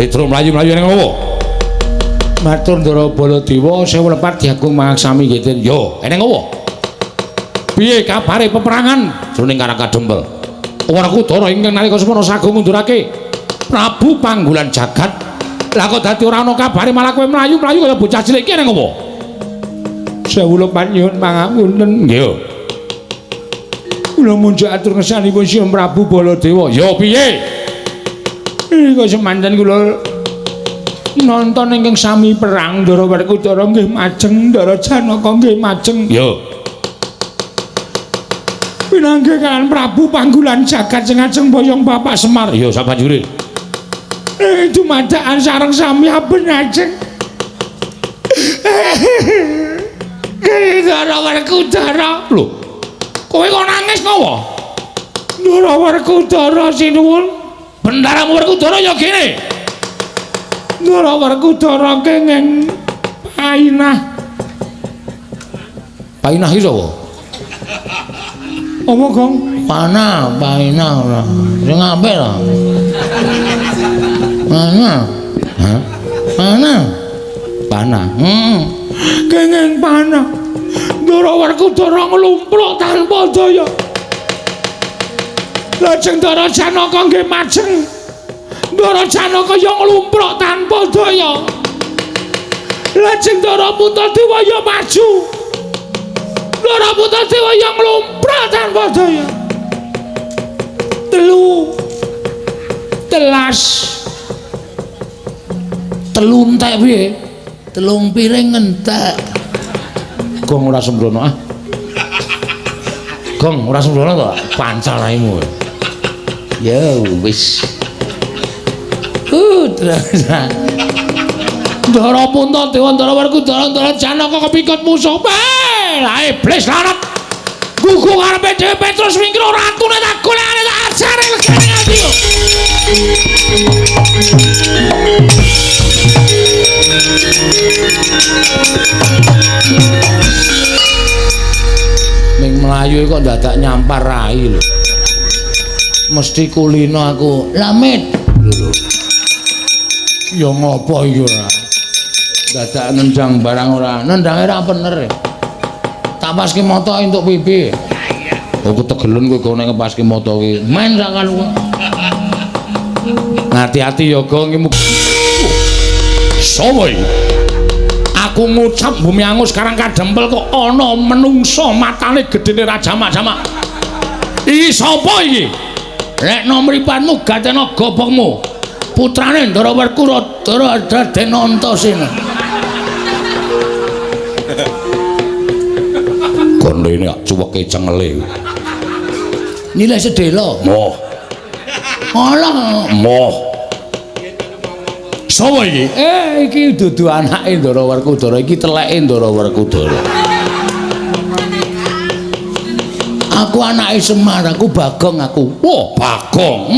Petro mlayu-mlayu ning ngopo? Matur Ndara Baladewa sewu lepat diagung mangsami ngeten. Yo, ning ngopo? Piye kabare peperangan jroning Karangka Dempel? Werkudara ingkang nalika semana sagung ngundurake Prabu Panggulan Jagat. Lah kok dadi ora ana kabare malah kowe mlayu-mlayu kaya bocah cilik iki ning ngopo? Sewu lepat nyuwun pangapunten. Nggih. Kula munjuk atur ngesanipun Sri Prabu Baladewa. Yo piye? Kok semanten kula nonton ingkang sami perang Ndara Werkudara nggih majeng, Ndara Janaka nggih majeng. Yo. Pinanggih kan Prabu Panggulan Jagat sing ajeng boyong Bapak Semar. Yo sabanjure. Dumadakan sareng sami aben ajeng. Ndara Werkudara. Lho. Kowe kok nangis ngopo? Ndara Werkudara sinuwun. Bendaramu Werkudara ya kene. Ndara Werkudara kenging painah. Painah iki sapa? Apa, Gong? Painah ora. Sing apik to. Hah? Panah. Kenging panah. Ndara Werkudara nglumpruk tanpa daya. Lajeng Ndara Janaka nggih majeng. Ndara Janaka ya nglumpruk tanpa daya. Lajeng Ndara Puntadewa ya maju. Ndara Puntadewa ya nglumpruk tanpa daya. Telu entek piye? Telung piring entek. Gong ora sembrono ah. Gong ora sembrono to, pancal raimu. Ya wis. Ndara Puntadewa, Ndara Werkudara, Ndara Janaka kepikut musuh. Lah iblis larat. Gugu karepe dhewe Petrus Wingkra ratune tak golekane tak ajare legane ati. Ning mlayu kok dadak nyampar rai lho. Mesti kulino aku lamit lho. Ya ngopo iki ora? Dadak nendang barang ora. Nendange ra bener. Tak paske moto entuk pipi. Oh ketegelen kowe go nek ngepaske moto ki. Main sakan kowe. Hati-hati ya go iki. Sowo iki. Aku ngucap bumi angus Karangka Dempel kok ana menungso matane gedene Rajama-jama. Iki sapa iki? Nek nomripanmu gatena gobokmu. Putrane Ndara Werkudara Raden Antasena. Kondene cuweke cengele. Nilai sedela. Moh. Alah, moh. Sopo iki? Iki dudu anake Ndara Werkudara, iki teleke Ndara Werkudara. Aku anake Semar, aku Bagong aku. Wah, Bagong.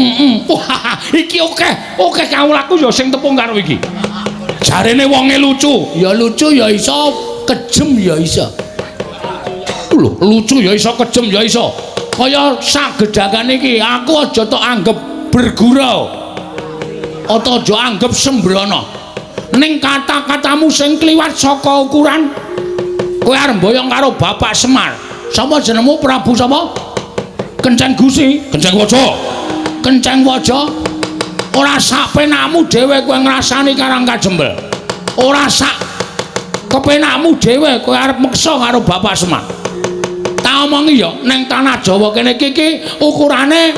Wah, iki oke kawulaku ya sing tepung karo iki. Jarene wonge lucu. Ya lucu ya iso, kejem ya iso. Lho, lucu ya iso, kejem ya iso. Kaya sagedakan iki aku aja tok anggap bergurau. Ata aja anggap sembrono. Ning kata-katamu sing kliwat saka ukuran kowe arep mboyong karo Bapak Semar. Sapa jenengmu? Prabu sapa? Kenceng Gusi, Kenceng Waja. Kenceng Waja. Ora sak penakmu dhewe kowe ngrasani Karangka Dempel. Ora sak kepenakmu dhewe kowe arep meksa karo Bapak Semar. Tak omongi ya, ning tanah Jawa kene iki ukurane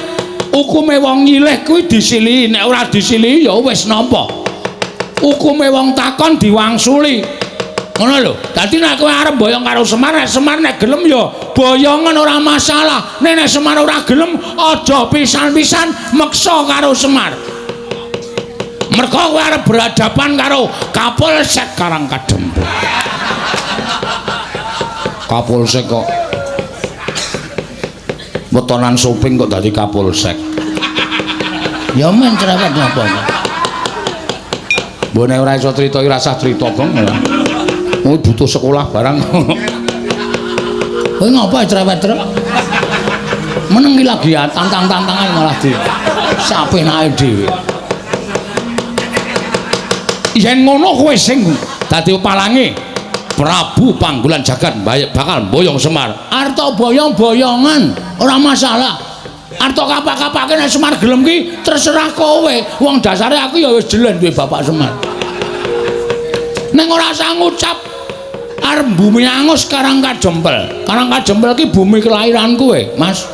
hukume wong nyilih kuwi disilihi, nek ora disilihi ya wis nampa. Hukume wong takon diwangsuli. Ngono lho. Dadi nek kowe arep boyong karo Semar, nek Semar nek gelem ya boyongan ora masalah. Nek Semar ora gelem aja pisan-pisan meksa karo Semar. Mergo kowe arep berhadapan karo Kapolsek Karangka Dempel. Kapolsek kok wetonan Suping kok dadi Kapolsek. Ya men cerewet napa. Mbok nek ora iso crita iki rasah crita, Bang. Oh butuh sekolah barang. Kowe ngapa cerewet terus? Meneng iki lagi ya tantang-tantangan malah di sapenake dhewe. yen ngono kowe sing dadi palange Prabu Panggulan Jagat bakal boyong Semar. Arta boyong-boyongan ora masalah. Arta kapak-kapake nek Semar gelem ki terserah kowe. Wong dasare aku ya wis jelen duwe Bapak Semar. Neng ora usah ngucap arep bumi angus Karangkajempel. Karangkajempel ki bumi kelahiran kowe, Mas.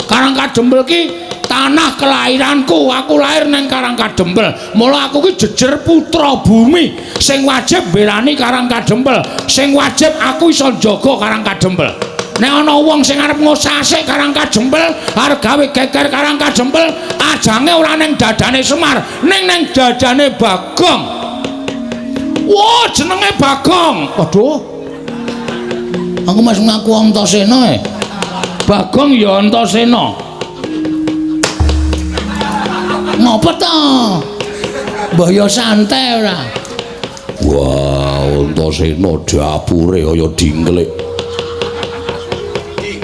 Karangkajempel ki tanah kelahiranku. Aku lahir neng Karangkajempel. Mula aku ki jejer putra bumi sing wajib mbelani Karangkajempel. Sing wajib aku iso jaga Karangkajempel. Nek ana wong sing arep ngosasik Karangkajempel, arep gawe geger Karangkajempel, ajange ora ning dadane Semar, ning dadane Bagong. Wah, jenenge Bagong. Waduh. Aku mas ngaku Antasena e. Bagong ya Antasena. Ngopo to? Mbah ya santai ora. Wah, Antasena dapure kaya dingklek.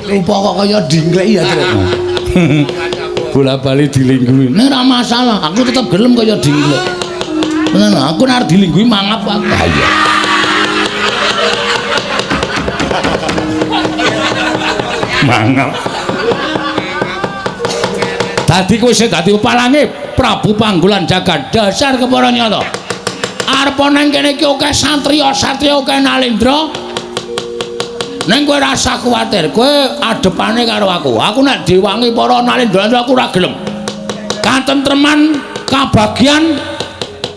Rupa kok kaya dingklek ya, Tru. Bola-bali dilingguhi. Nek ora masalah, aku tetep gelem kaya dingklek. Tenan aku nek dilingguhi mangap aku. Ayo. Mangap. Dadi kowe sing dadi palange Prabu Panggulan Jagat. Dasar kepara nyata. Arep nang kene iki akeh satriya-satriya akeh Nalendra. Neng kowe ora usah kuwatir. Kowe adepane karo aku. Aku nek diwangi para Nalendra aku ora gelem. Katentreman, kabagian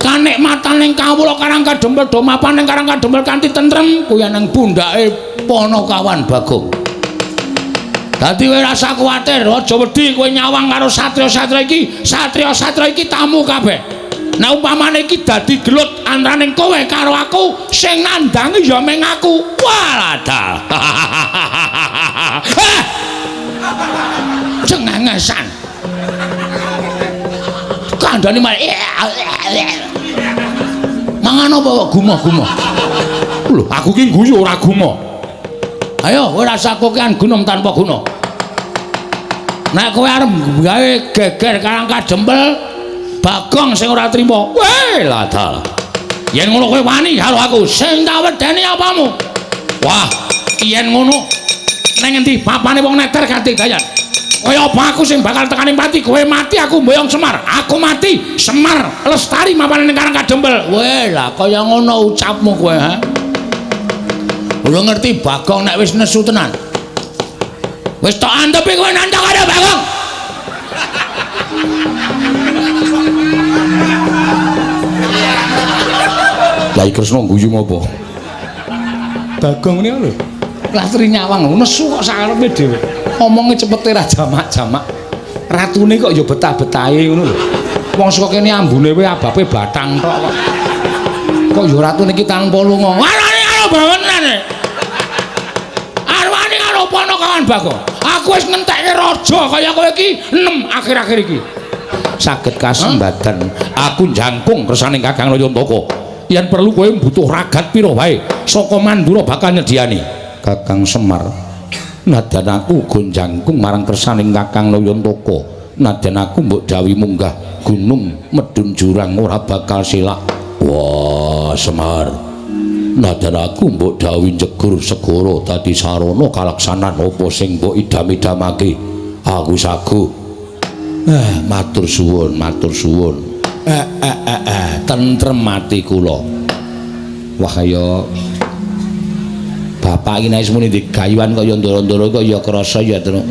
kanikmatan ning kawula Karangkajempel do mapan ning Karangkajempel kanthi tentrem kuwi nang pundhake Panakawan Bagong. Dadi kowe ora usah kuwatir, aja wedi kowe nyawang karo satriya-satriya iki. Satriya-satriya iki tamu kabeh. Nek umpamane iki dadi gelut antaraning kowe karo aku, sing nandangi ya meng aku. Waladal. Cengengesan. Kandhane malah mangan apa kok gumoh-gumoh? Lho, aku ki guyu ora gumoh. Ayo, kowe rasa kokean gunung tanpa guna. Nek kowe arep gawe geger Karangkajempel, Bagong sing ora trima. Weh, ladal. Yen ngono kowe wani karo aku, sing tak wedeni apamu? Wah, yen ngono nang endi papane wong neter kanthi dayan. Kaya apa aku sing bakal tekani mati, kowe mati aku mboyong Semar. Aku mati, Semar lestari mapan ning Karangkajempel. Weh lah kaya ngono ucapmu kowe, ha. Ora ngerti Bagong nek wis nesu tenan. Wis tok antepi kowe nandhang karo Bagong. Lah Kresna guyu ngopo? Bagong niku lho. Lastri nyawang nesu kok sakarepe dhewe. Omonge cepete ra jamak-jamak. Ratune kok ya betah-betahe ngono lho. Wong saka kene ambune wae abape batang tok kok. Kok ya ratune iki tanpa lunga. Warane karo bawenan. Arwani karo Panakawan Bagong. Aku wis ngentekke raja kaya kowe iki 6 akhir-akhir iki. Saged kasembadan aku njangkung kersaning Kakang Nayantaka. Yen perlu kowe butuh ragat pira wae saka Mandura bakal nyediani. Kakang Semar, nadan aku gonjangkung marang kersaning Kakang Nayantaka. Nadan aku mbok dawuhi munggah gunung medun jurang ora bakal silak. Wah, Semar. Nadan aku mbok dawuhi jegur segara dadi sarana kalaksanan apa sing mbok idam-idamake. Aku sagu. Matur suwun, matur suwun. Tentrem ati kula. Wah ya bapak iki nek semene digayuhan kaya ndara-ndara kaya krasa ya terus.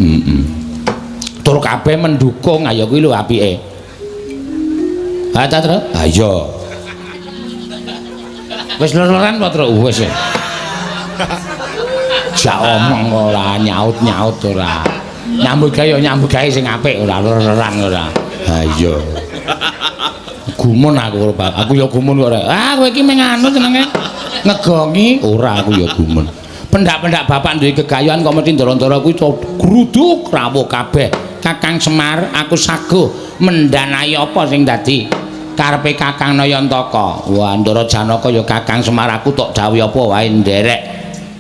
Tur kabeh mendukung ayo kuwi lho apike. Ha ta, Tru? Ha iya. Wis lororan apa, Tru? Wis. Jak omong ora nyaut-nyaut ora. Nyambut gawe nyambut gawe sing apik ora lororan ora. Ha iya. Gumun aku aku ya gumun kok ora. Ah kowe iki meng anu jenenge ngegongi ora aku ya gumun. Pendak-pendak bapak duwe gegayuhan kok mesti ndara-ndara kuwi gruduk rawuh kabeh. Kakang Semar aku saguh mendanai apa sing dadi karepe Kakang Nayantaka. Wah Ndara Janaka ya Kakang Semar aku tok dawuh apa wae nderek.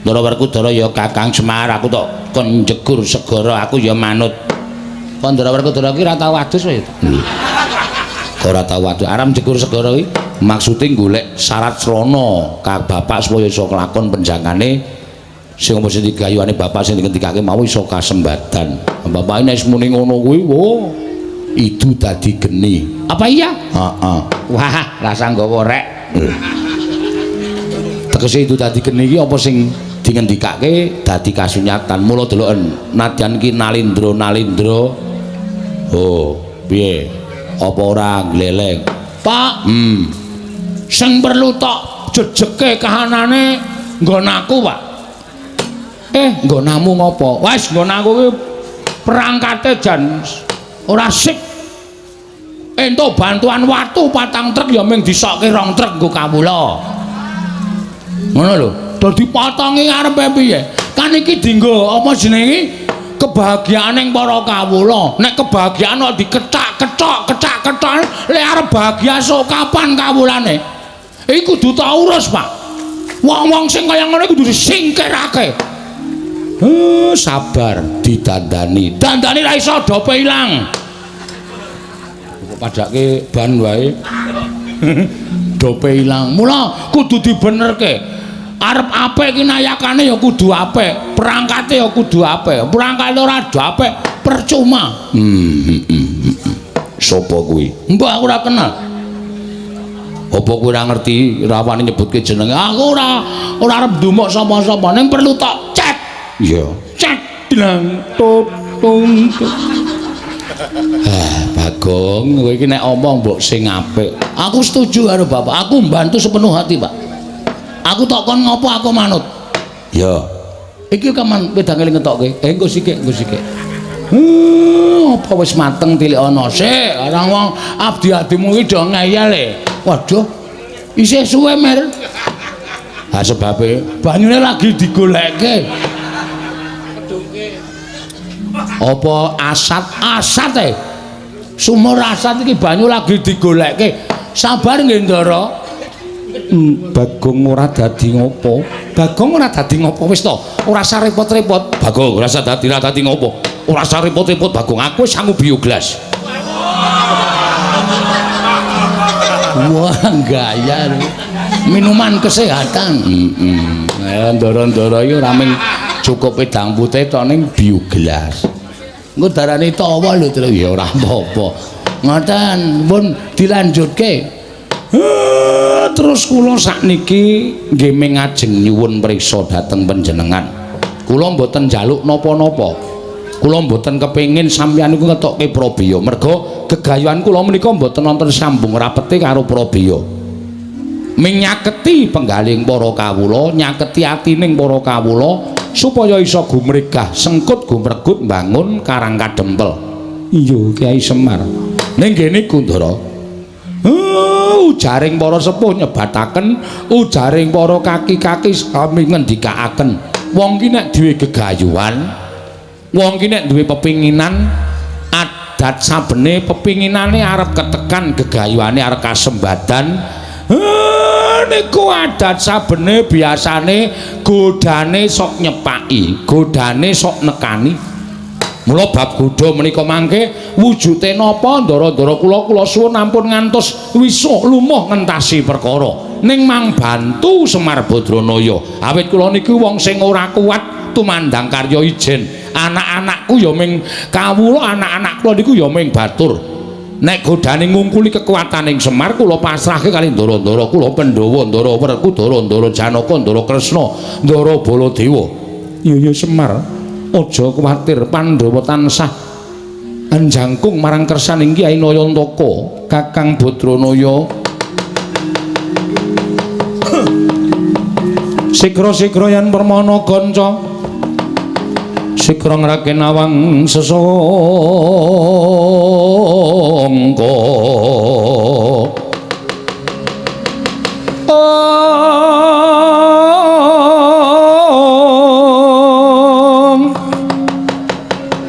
Ndara Werkudara ya Kakang Semar aku tok kon jegur segara aku ya manut. Kok Ndara Werkudara ki ora tau adus wae. Ora tau adus aram jegur segara kuwi. Maksude golek syarat srana ka bapak supaya iso kelakon penjangane sing apa sing digayuane bapak sing dikendikake mau iso kasembadan. Bapak nek muni ngono kuwi, wo itu dadi geni. Apa iya? Heeh. Wah, rasa nggawa rek. Tegese itu dadi geni iki apa sing dingendikake dadi kasunyatan. Mula deloken nadyan ki nalindra. Oh, piye? Apa ora gleleng? Pak, sing perlu tok jejeke kahanane nggonaku, Pak. Nggonamu ngopo? Wes nggonaku ki perangkate jan ora sik. Entuk bantuan watu 4 truk ya mung disokke 2 truk nggo kawula. Ngono lho. Dadi potongi ngarepe piye? Kan iki dienggo apa jenenge? Kebahagiaaning para kawula. Nek kebahagiaan kok dikethak-kethok lek arep bahagia sok kapan kawulane? Iku kudu tak urus, Pak. Wong-wong sing kaya ngono kudu disingkirake. Sabar didandani. Dandani ra iso dope ilang. Padake ban wae. Dope ilang. Mula kudu dibenerke. Arep apik ki nayakane ya kudu apik, perangkate ya kudu apik. Perangkate ora apik percuma. Sopo kuwi? Mbah aku ora kenal. Apa kowe ora ngerti rawani nyebutke jenenge? Aku ora arep ndumuk sapa-sapa, ning perlu tok cek. Iya. Cek bilang tung. Bagong, kowe iki nek omong mbok sing apik. Aku setuju karo Bapak. Aku mbantu sepenuh hati, Pak. Aku tok kon ngopo aku manut. Ya. Iki kaman wedange ngetokke. Engko sithik. Apa wis mateng tilik ana sik. Arang wong abdi-abdimu iki do ngeyel e. Waduh. Isih suwe mer. Ha sebabe banyune lagi digolekke. Apa asat e? Sumur asat iki banyu lagi digolekke. Sabar nggih, Ndara. Bagong ora dadi ngopo? Bagong ora dadi ngopo wis to? Ora usah repot-repot. Bagong ora usah dadi ngopo? Ora usah repot-repot, Bagong. Aku wis sangu bioglas. Wah, gaya. Minuman kesehatan. Ndara-ndara iki ora mung cukup wedang putih tok ning bioglas. Engko darane tawa lho, Tru. Ya ora apa-apa. Ngoten, pun dilanjutke. Terus kula sakniki nggih ngajeng nyuwun priksa dhateng panjenengan. Kula mboten njaluk napa-napa. Kula mboten kepengin sampeyan niku ngetokke Prabeya. Merga gegayuhan kula menika mboten wonten sambung rapete karo Prabeya. Ming nyaketi penggaling para kawula, nyaketi atining para kawula supaya iso gumregah sengkut gumregut mbangun Karang Kadempel. Iya, Kyai Semar. Ning kene Ndara. Ujaring para sepuh nyebataken, ujaring para kaki-kaki sami ngendikaaken. Wong ki nek duwe gegayuhan, wong ki nek duwe pepinginan, adat sabene pepinginane arep ketekan, gegayuhane arep kasembadan. Niku adat sabene biasane godane sok nyepaki, godane sok nekani. Mula bab godha menika mangke wujude napa ndara-ndara kula suwun ampun ngantos wisuh lumuh ngentasi perkara ning mang bantu Semar Badranaya awit kula niki wong sing ora kuat tumandang karya ijen anak-anakku ya ming kawula anak-anak kula niku ya ming batur nek godane ngungkuli kekuataning Semar kula pasrahke kali ndara-ndara kula Pandhawa Ndara Werku Ndara Janaka Ndara Kresna Ndara Baladewa ya Semar aja kuwatir Pandhawa tansah anjangkung marang kersaning Kyai Nayantaka Kakang Badranaya sikra-sikra yen permana ganca sikra ngraken awang sesangka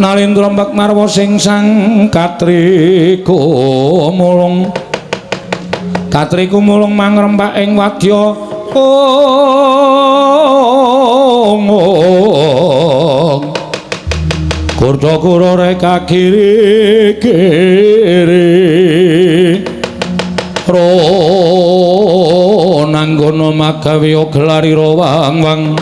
Nalindra mbak marwa sing sang katriku mulung mangrembak ing wadya kurda-kura reka kiri-kiri ro nanggono magawe gelari wang-wang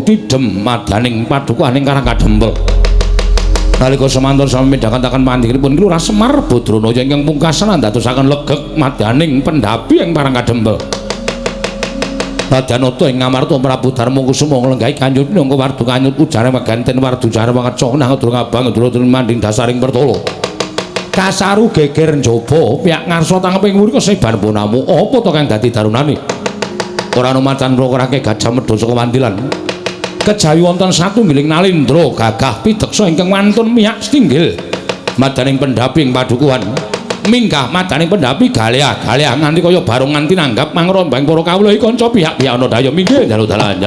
tidem madaning padukaning Karang Kadempel nalika semanten sami midhangetaken pandhipun Lurah Semar Badranaya ingkang pungkasan ndadosaken legek madaning pendhapi ing Karang Kadempel Radanata ing ngamarta Prabu Darmakusuma nglenggahi kanjut minangka wardu kanyut ujare meganten wardu jare wangeca nang durung abang durung manding dasaring pertolo kasaru geger njaba pihak ngarsa tangeping wuri kesebar bonamu apa to kang dadi darunane ora ana macan rokake gajah medha saka wandilan kejawi wonten satunggiling nalindra gagah pideksa ingkang wantun mihak stinggil madaning pendhapi ing padukuhan minggah madaning pendhapi galea-galea nganti kaya barung nganti nanggap mangrombang para kawula kanca pihak-pihak ana daya minggih dalu-dalan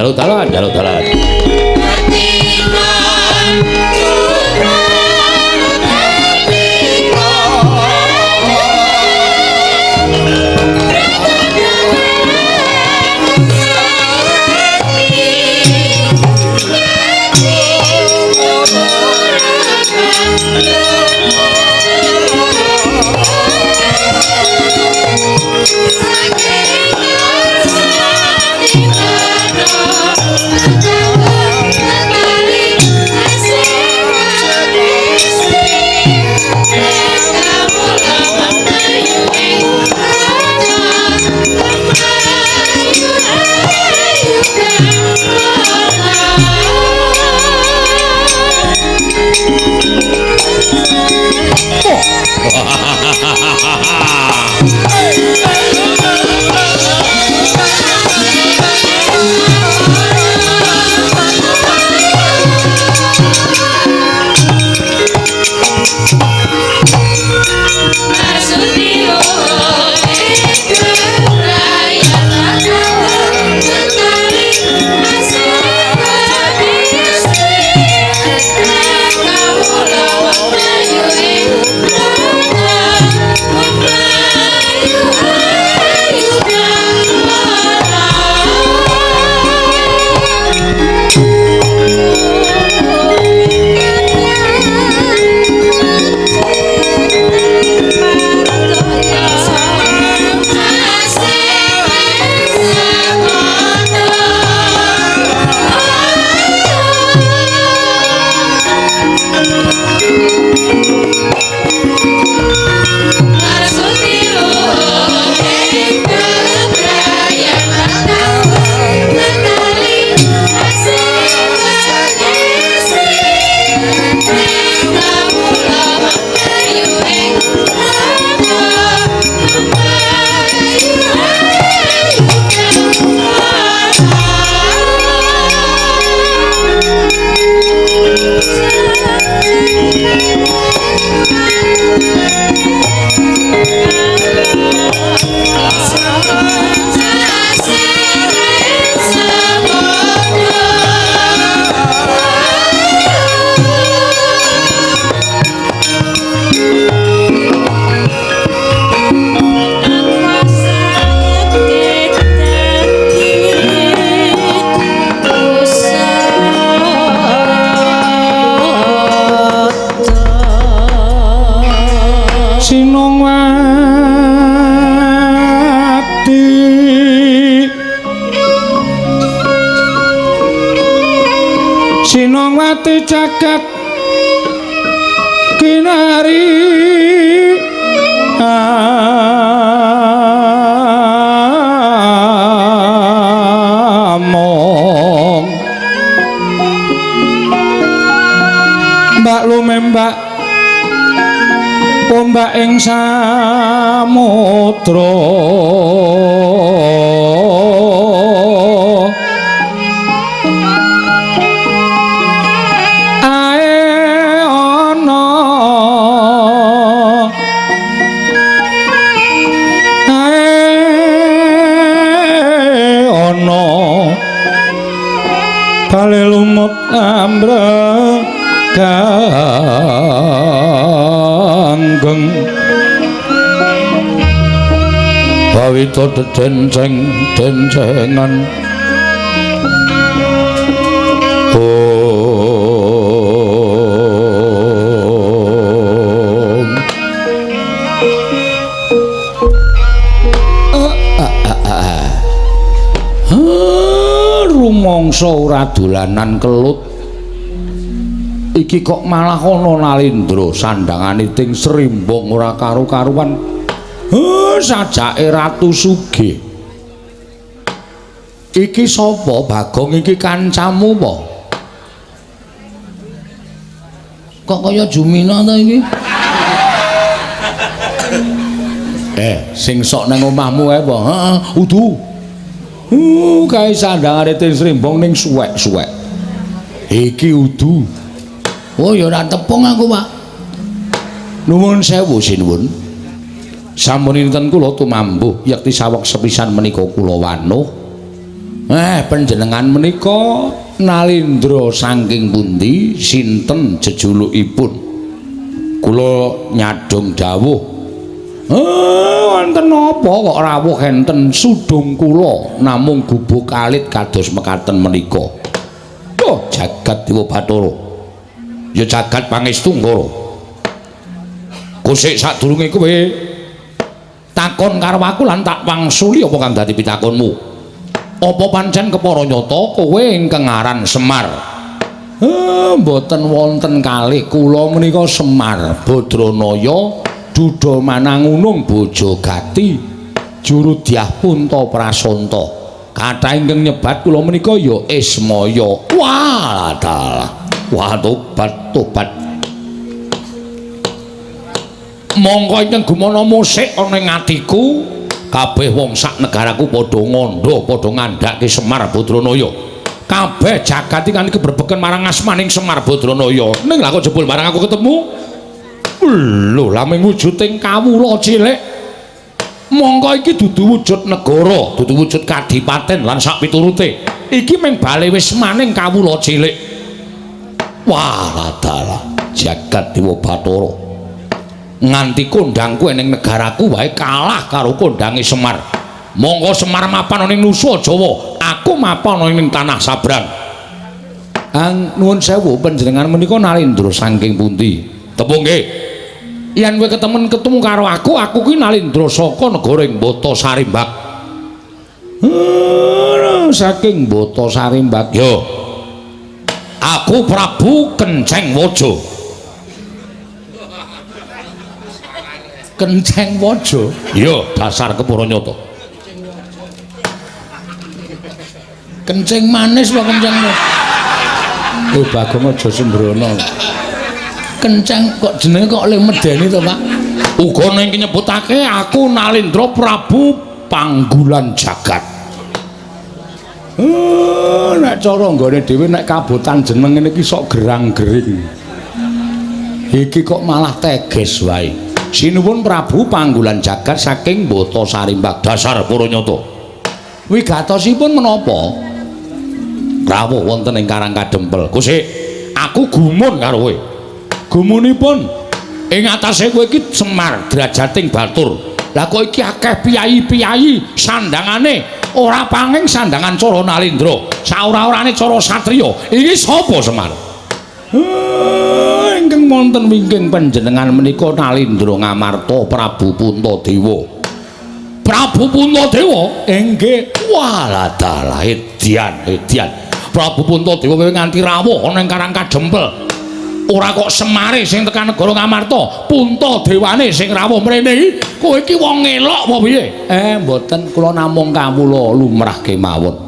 Sinongwati jagat kinari among mbak lumembak ombak ing samudra ganggeng bawita denceng dencengan mangsa ora dolanan kelut. Iki kok malah ana Nalindra sandhangane ting Srimbang ora karu-karuan. Sajake Ratu Sugih. Iki sapa Bagong iki kancamu apa? Kok kaya Jumina ta iki? Sing sok nang omahmu ae apa? Heeh, udu. Kae sandhangane ting Srimbang ning suwek-suwek. Iki udu. Oh ya ora tepung aku, Pak. Nuwun sewu sinuwun. Sampun kula tumambuh yekti saweg sepisan menika kula wanuh. Panjenengan menika Nalindra saking pundi? Sinten jejulukipun? Kula nyadong dawuh. Wonten napa kok rawuh enten sudung kula namung gubuk alit kados mekaten menika. Oh, jagat Dewa Bathara. Ya jagat pangestu Nggara. Kusik sadurunge kowe takon karo aku lan tak wangsuli apa kang dadi pitakonmu? Apa pancen kepara nyata kowe ingkang aran Semar? Mboten wonten kalih kula menika Semar Badranaya Duda Manangunung Bojogati Juru Dyah Punta Prasanta. Kathah ingkang nyebat kula menika ya Ismaya. Wah, dalah. Wah, tobat. Mongko ingkang gumana musik ana ing atiku, kabeh wong sak negaraku padha ngandha, padha ngandhake Semar Badranaya. Kabeh jagat iki kan keberbeken marang asmaning Semar Badranaya. Ning lha kok jebul marang aku ketemu? Lho, lha mung wujuding kawula cilik. Mongko iki dudu wujud negara, dudu wujud kadipaten lan sak piturute. Iki mung bale wis maning kawula cilik. Wah, dalah jagat Dewa Bathara. Nganti kondhangku ning negaraku wae kalah karo kondhange Semar. Monggo Semar mapan ning Nusa Jawa, aku mapan ning tanah Sabrang. Nuwun sewu panjenengan menika Nalindra saking pundi? Tepung nggih. Yen kowe ketemu karo aku kuwi Nalindra saka negara ing Bata Sarimbak. Saking Bata Sarimbak. Yo. Aku Prabu Kenceng Waja. Kenceng Waja? Iya, dasar kepara nyata. Kenceng manis apa kenceng? Oh, Bagong aja sembrono. Kenceng kok jenenge kok le medeni to, Pak? Uga ning nyebutake aku Nalindra Prabu Panggulan Jagat. Nek cara nggone dhewe nek kabotan jeneng ngene iki sok gerang-gering. Iki kok malah teges wae. Sinuwun Prabu Panggulan Jagat saking Bata Sarimbak. Dasar para nyata. Wigatosipun menapa? Rawuh wonten ing Karang Kadempel. Kusik, aku gumun karo kowe. Gumunipun ing atase kowe iki Semar Drajating Batur. Lah kok iki akeh piyai-piyai sandhangane ora panging sandhangan cara Nalindra, saora-orane cara satriya. Iki sapa Semar? Ingkang wonten wingking panjenengan menika Nalindra Ngamarta Prabu Puntadewa. Prabu Puntadewa? Inggih. Walah dalah edian. Prabu Puntadewa nganti rawuh ana ing Karang Kadempel. Ora kok Semare sing tekan negara Ngamarta, Puntadewane sing rawuh mrene iki. Kowe iki wong elok apa piye? Mboten, kula namung kawula lumrah kemawon.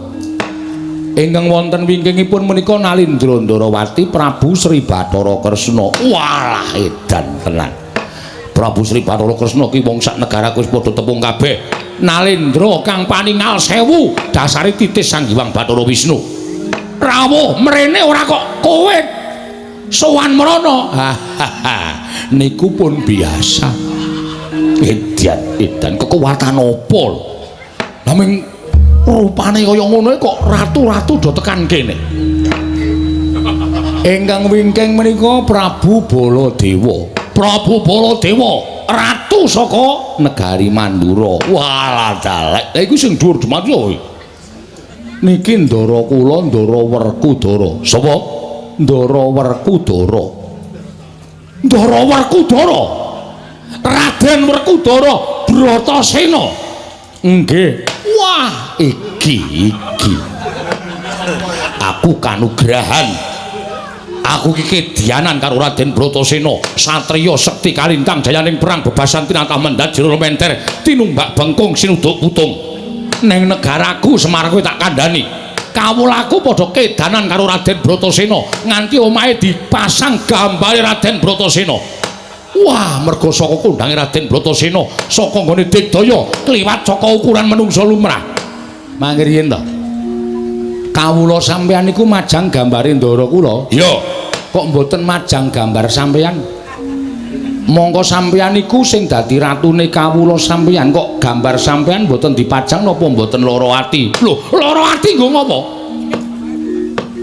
Ingkang wonten wingkingipun menika Nalindra Ndarawati Prabu Sri Bathara Kresna. Walah edan tenan. Prabu Sri Bathara Kresna ki wong sak negaraku wis padha tepung kabeh. Nalindra kang paningal sewu, dasare titis Sang Hyang Bathara Wisnu. Rawuh mrene ora kok kowe sowan mrono. Niku pun biasa. Edan kekuwatan apa lho? Lah ming rupane kaya ngono kok ratu-ratu do tekan kene. Ingkang wingking menika Prabu Baladewa. Prabu Baladewa, ratu saka negari Mandura. Walah dalek. Lah iku sing dhuwur dumati lho. Niki ndara kula Ndara Werkudara. Sapa? Ndara Werkudara. Ndara Werkudara. Raden Werkudara Bratasena. Nggih. Wah, iki. aku kanugrahan. Aku iki kedhianan karo Raden Bratasena, satriya sekti kalintang jayaning perang bebasan tinatah mendat jero menter tinumbak bengkung sinuduk putung. Neng negaraku Semar kuwi tak kandhani. Kawulaku padha kedanan karo Raden Bratasena nganti omahe dipasang gambare Raden Bratasena. Wah, mergo saka kondange Raden Bratasena saka nggone Digdaya kliwat saka ukuran menungsa lumrah. Mangke riyen to. Kawula sampeyan niku majang gambare ndara kula. Iya. Kok mboten majang gambar sampeyan? Mongko sampeyan niku sing dadi ratune kawula sampeyan, kok gambar sampeyan mboten dipajang napa mboten lara ati? Lho, lara ati nggo ngopo?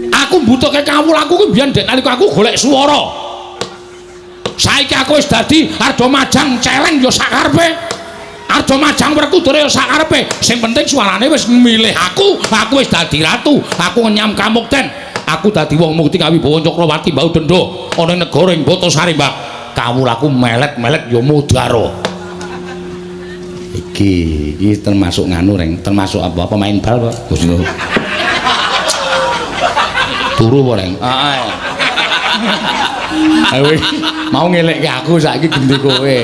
Aku mbutuhke kawulaku kuwi biyen dek nalika aku golek swara. Saiki aku wis dadi arep majang celeng ya sakarepe. Arep majang Werkudara ya sakarepe. Sing penting suarane wis milih aku wis dadi ratu. Aku ngenyam kamukten. Aku dadi wong mukti kawibawa Cakrawati Mbau Dendha ana ing negara ing Batasarimbak. Kawulaku melet-melet ya mudhara. Iki termasuk nganu reng, termasuk apa pemain bal apa? Turu apa reng? Heeh. Ayo mau ngelekke aku saiki gendhe kowe.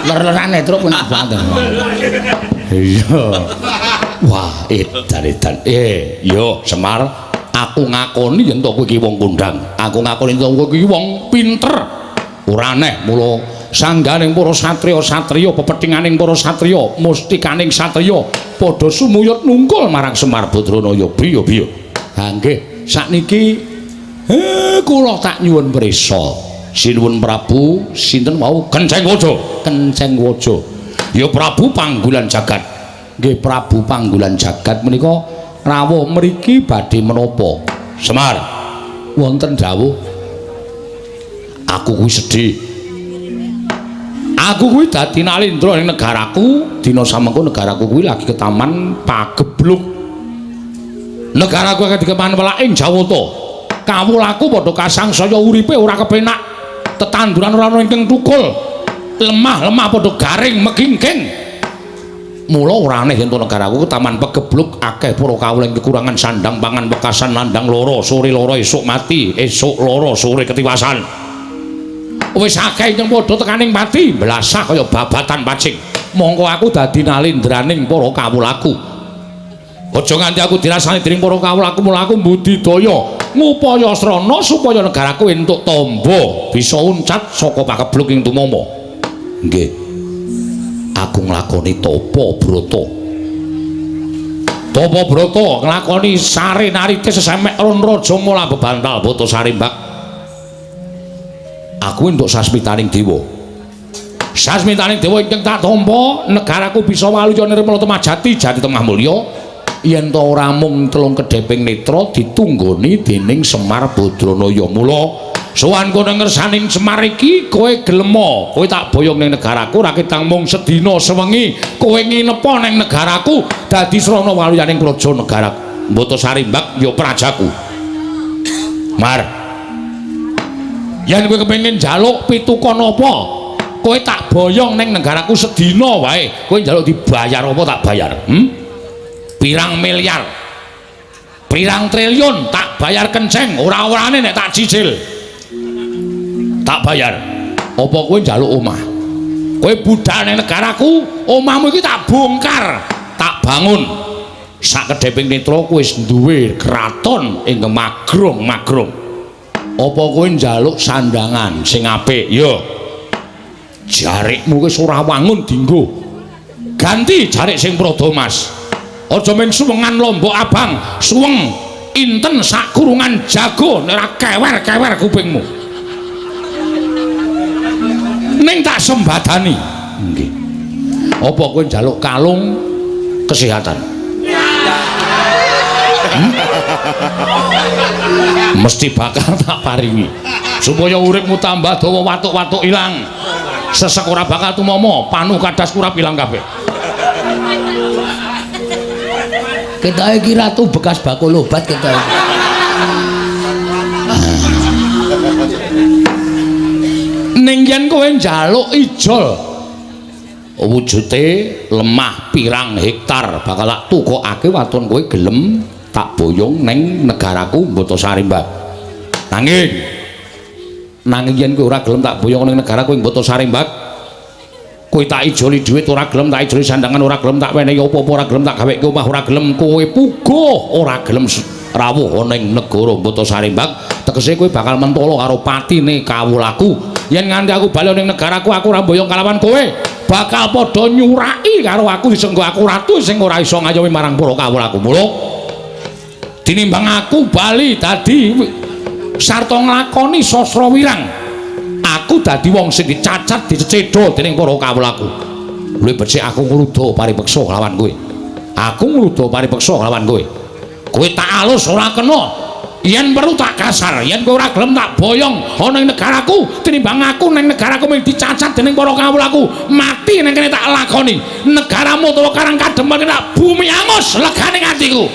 Ler-lerane truk enak banget. Iya. Wah, edan-edan. Yo Semar. Aku ngakoni yen to kowe iki wong kondang. Aku ngakoni yen to kowe iki wong pinter. Ora aneh mula sangganing para satriya-satriya, pepethinganing para satriya, mustikaning satriya padha sumuyut nungkul marang Semar Badranaya. Biya-biya. Ha nggih, sakniki kula tak nyuwun prisa. Sinuwun Prabu sinten wau Kenceng Waja. Kenceng Waja. Ya Prabu Panggulan Jagat. Nggih Prabu Panggulan Jagat menika rawuh mriki badhe menapa? Semar. Wonten dawuh. Aku kuwi sedih. Aku kuwi dadi nalindra ning negaraku, dina samengko negaraku kuwi lagi ketaman pagebluk. Negaraku lagi dikeman welaking Jawata. Kawulaku padha kasangsaya uripe ora kepenak. Tetanduran ora ana ingkang tukul. Lemah-lemah padha garing megingking. Mula ora aneh yen to negaraku taman pegebluk akeh para kawula kekurangan sandang pangan bekasan landang lara sore lara esuk mati esuk lara sore ketiwasan wis akeh ingkang padha tekaning mati blasah kaya babatan pacing mongko aku dadi nalindraning para kawulaku aja nganti aku dirasani dening para kawulaku mula aku mbudidaya ngupaya srana supaya negaraku entuk tamba bisa uncat saka pagebluk ing tumama nggih aku nglakoni tapa brata nglakoni sare narite sesemek ron raja mula bebantal Batasarimbak aku entuk sasmitaning dewa ingkang tak tampa negaraku bisa waluya nirmala temajati jati temah mulya yen to ora mung telung kedheping netra ditunggoni dening Semar Badranaya mula sowan kono ngersaning Semar iki kowe gelem kowe tak boyong ning negaraku ra ketang mung sedina sewengi kowe nginepa ning negaraku dadi srana waluyaning praja negara Batasarimbak ya prajaku Mar yen kowe kepengin njaluk pitukon apa kowe tak boyong ning negaraku sedina wae kowe njaluk dibayar apa tak bayar pirang miliar pirang triliun tak bayar kenceng ora-orane nek tak cicil tak bayar apa kowe njaluk omah kowe budal ning negaraku omahmu iki tak bongkar tak bangun sak kedheping netra kowe wis duwe kraton ing magrong apa kowe njaluk sandangan sing apik ya jarikmu wis ora wangun dienggo ganti jarik sing prada mas aja men suwengan lombok abang suweng inten sak kurungan jago nek ora kewer-kewer kupingmu ning tak sembadani nggih apa kowe njaluk kalung kesehatan mesti bakal tak paringi supaya uripmu tambah dawa watuk-watuk ilang sesek ora bakal tumama panu kadas kurap ilang kabeh kita iki ratu bekas bakul obat kita ning yen kowe njaluk ijol wujude lemah pirang hektar bakal tak tukokake waton kowe gelem tak boyong neng negaraku Botosarimbat. Nanging yen kowe ora gelem tak boyong neng negaraku ing Botosarimbat, kowe tak ijoli dhuwit ora gelem, tak ijoli sandangan ora gelem, tak wenehi apa-apa ora gelem, tak gaweke omah ora gelem, kowe puguh ora gelem rawuh ning negara Botosarimbat, tegese kowe bakal mentolo karo patine kawulaku. Yen nganti aku bali ning negaraku aku ora boyong kalawan kowe, bakal padha nyuraki karo aku disenggo aku ratu sing ora iso ngayomi marang para kawulaku. Mula tinimbang aku bali dadi sarta nglakoni sastra wirang, aku dadi wong sing dicacat dicecedha dening para kawulaku. Luwih becik aku ngruda paripeksa lawan kowe. Aku ngruda paripeksa lawan kowe. Kowe tak alus ora kena. Yen perlu tak kasar, yen kowe ora gelem tak boyong ana ing negaraku, tinimbang aku ning negaraku mung dicacat dening para kawulaku, mati ning kene tak lakoni. Negaramu utawa Karang Kadempel tak bumi angus legane atiku.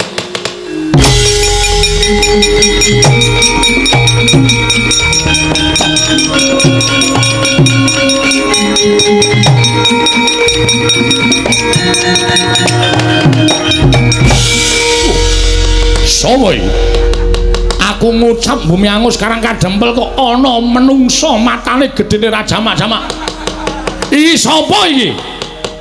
Sowoy aku ngucap bumi angus Karang Kadempel kok ana menungso matane gedene rajamak-jamak. Iki sapa iki?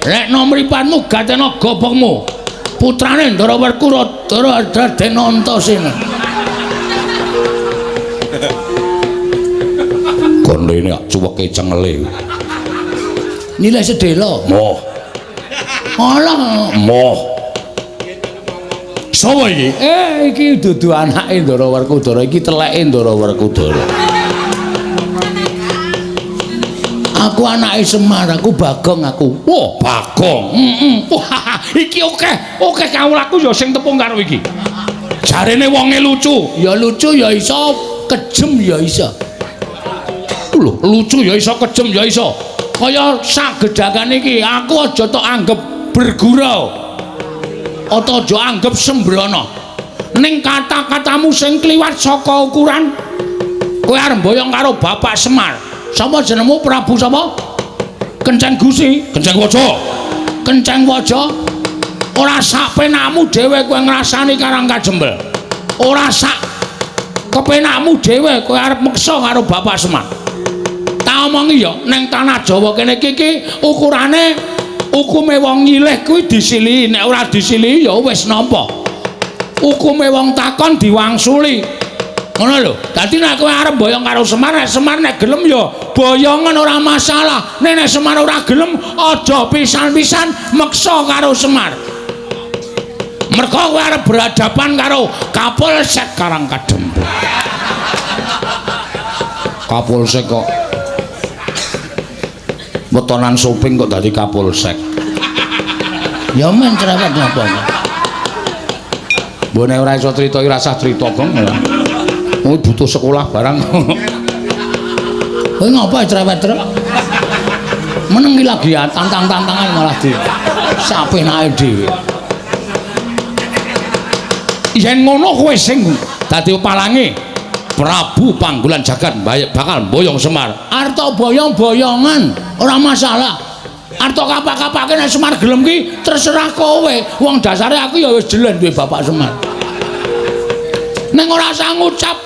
Lek no mripanmu gatena gobokmu. Putrane Ndara Werkudara Raden Antasena. Kon rene cuweke cengele. Nilai sedela. Moh. Alah, moh. Sapa iki? Iki dudu anake Ndara Werkudara, iki teleke Ndara Werkudara. Aku anake Semar, aku Bagong aku. Wah, Bagong. Wah, iki oke kawulaku ya sing tepung karo iki. Jarene wonge lucu, ya lucu ya iso, kejem ya iso. Lho, lucu ya iso, kejem ya iso. Kaya sagedhakan iki, aku aja tok anggap bergurau. Ata aja anggap sembrono. Ning kata-katamu sing kliwat saka ukuran, kowe arep boyong karo Bapak Semar. Sapa jenengmu? Prabu sapa? Kenceng Gusi, Kenceng Waja. Kenceng Waja. Ora sak penakmu dhewe kowe ngrasani Karang Kadempel. Ora sak kepenakmu dhewe kowe arep meksa karo Bapak Semar. Tak omongi ya, ning tanah Jawa kene iki ukurane hukume wong nyilih kuwi disilihi, nek ora disilihi ya wis nampa. Hukume wong takon diwangsuli. Ngono lho. Dadi nek kowe arep boyong karo Semar, nek Semar nek gelem ya boyongan ora masalah. Nek Semar ora gelem aja pisan-pisan meksa karo Semar. Mergo kowe arep berhadapan karo Kapolsek Karang Kadempel. Kapolsek kok wetonan Soping kok dadi Kapolsek. Ya men cerewet napa. Mbone ora iso crita iki rasah crita kong. Oh butuh sekolah barang. Kowe ngapa cerewet terus? Meneng iki lagi tantang-tantangan malah di sapenake dhewe. Yen ngono kowe sing dadi palange Prabu Panggulan Jagat bakal boyong Semar. Arta boyong-boyongan ora masalah. Arta kapak-kapake nek Semar gelem ki terserah kowe. Wong dasare aku ya wis jelen duwe Bapak Semar. Neng ora usah ngucap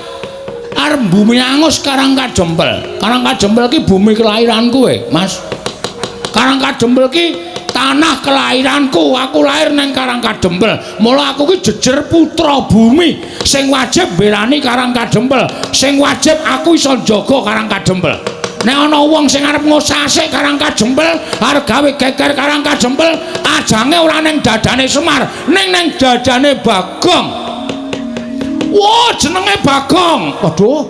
arep bumi angus Karang Kadempel. Karang Kadempel ki bumi kelahiranku Mas. Karang Kadempel ki tanah kelahiranku. Aku lahir neng Karang Kadempel. Mula aku ki jejer putra bumi sing wajib belani Karang Kadempel. Sing wajib aku iso jaga Karang Kadempel. Nek ana wong sing arep ngosasik Karang Kadempel, arep gawe geger Karang Kadempel, ajange ora ning dadane Semar, ning dadane Bagong. Wah, jenenge Bagong. Waduh.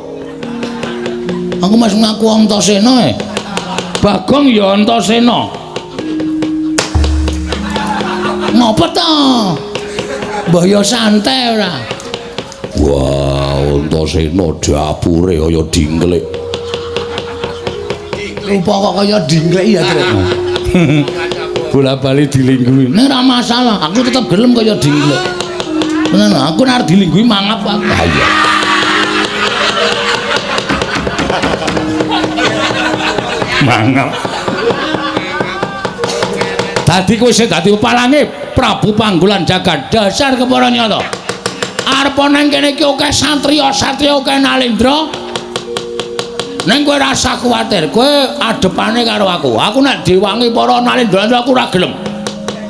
Aku mas ngaku Antasena Bagong ya Antasena. Ngapa ta? Mbah ya santai ora. Wah, Antasena dapure kaya dingklek. Rupa kok kaya dingklek ya, Tru. Bola-bali dilingguhi. Nek ora masalah, aku tetep gelem kaya dingklek. Tenan, aku nek dilingguhi mangap aku. Ah iya. Mangap. Dadi kowe sing dadi palange Prabu Panggulan Jagat, dasar kepara nyata. arep nang kene iki akeh satriya akeh Nalendra. Neng kowe rasa kuwatir, kowe adepane karo aku. Aku nek diwangi para Nalendra aku ora gelem.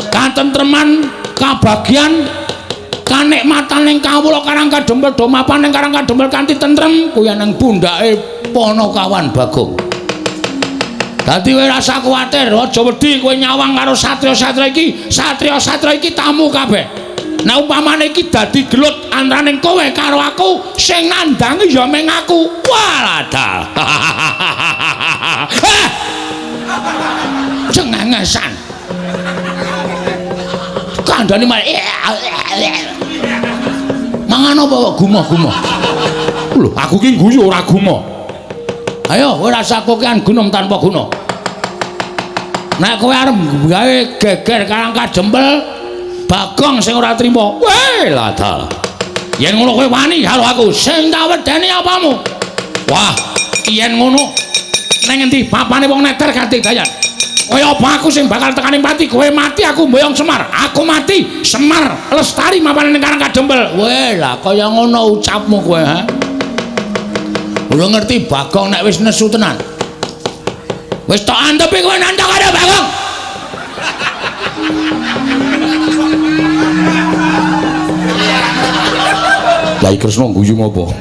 Katentreman, kabagian, kanikmatan ning kawula Karang Kadempel do mapan ning Karang Kadempel kanthi tentrem kuwi nang pundhake Panakawan Bagong. Dadi kowe rasa kuwatir, aja wedi kowe nyawang karo satriya-satriya iki. Satriya-satriya iki tamu kabeh. Nah umpamane iki dadi gelut antaraning kowe karo aku sing nandangi ya meng aku. Waladal. Cengengesan. Kandhane malah mangan apa kok gumoh-gumoh. Lho, aku ki guyu ora gumoh. Ayo kowe rasa kokean gunung tanpa guna. Nek kowe arep gawe geger Karang Kadempel Bagong sing ora trima. Weh, ladal. Yen ngono kowe wani karo aku, sing tak wedeni apamu? Wah, yen ngono nang endi papane wong neter ganti dayan. Kaya apa aku sing bakal tekani mati, kowe mati aku mboyong Semar. Aku mati Semar lestari mapane ning Karang Kadempel. Weh, lah kaya ngono ucapmu kowe, ha? Ora ngerti Bagong nek wis nesu tenan. Wis tok andepi kowe nandhang karo Bagong. Lah Kresna guyu ngopo?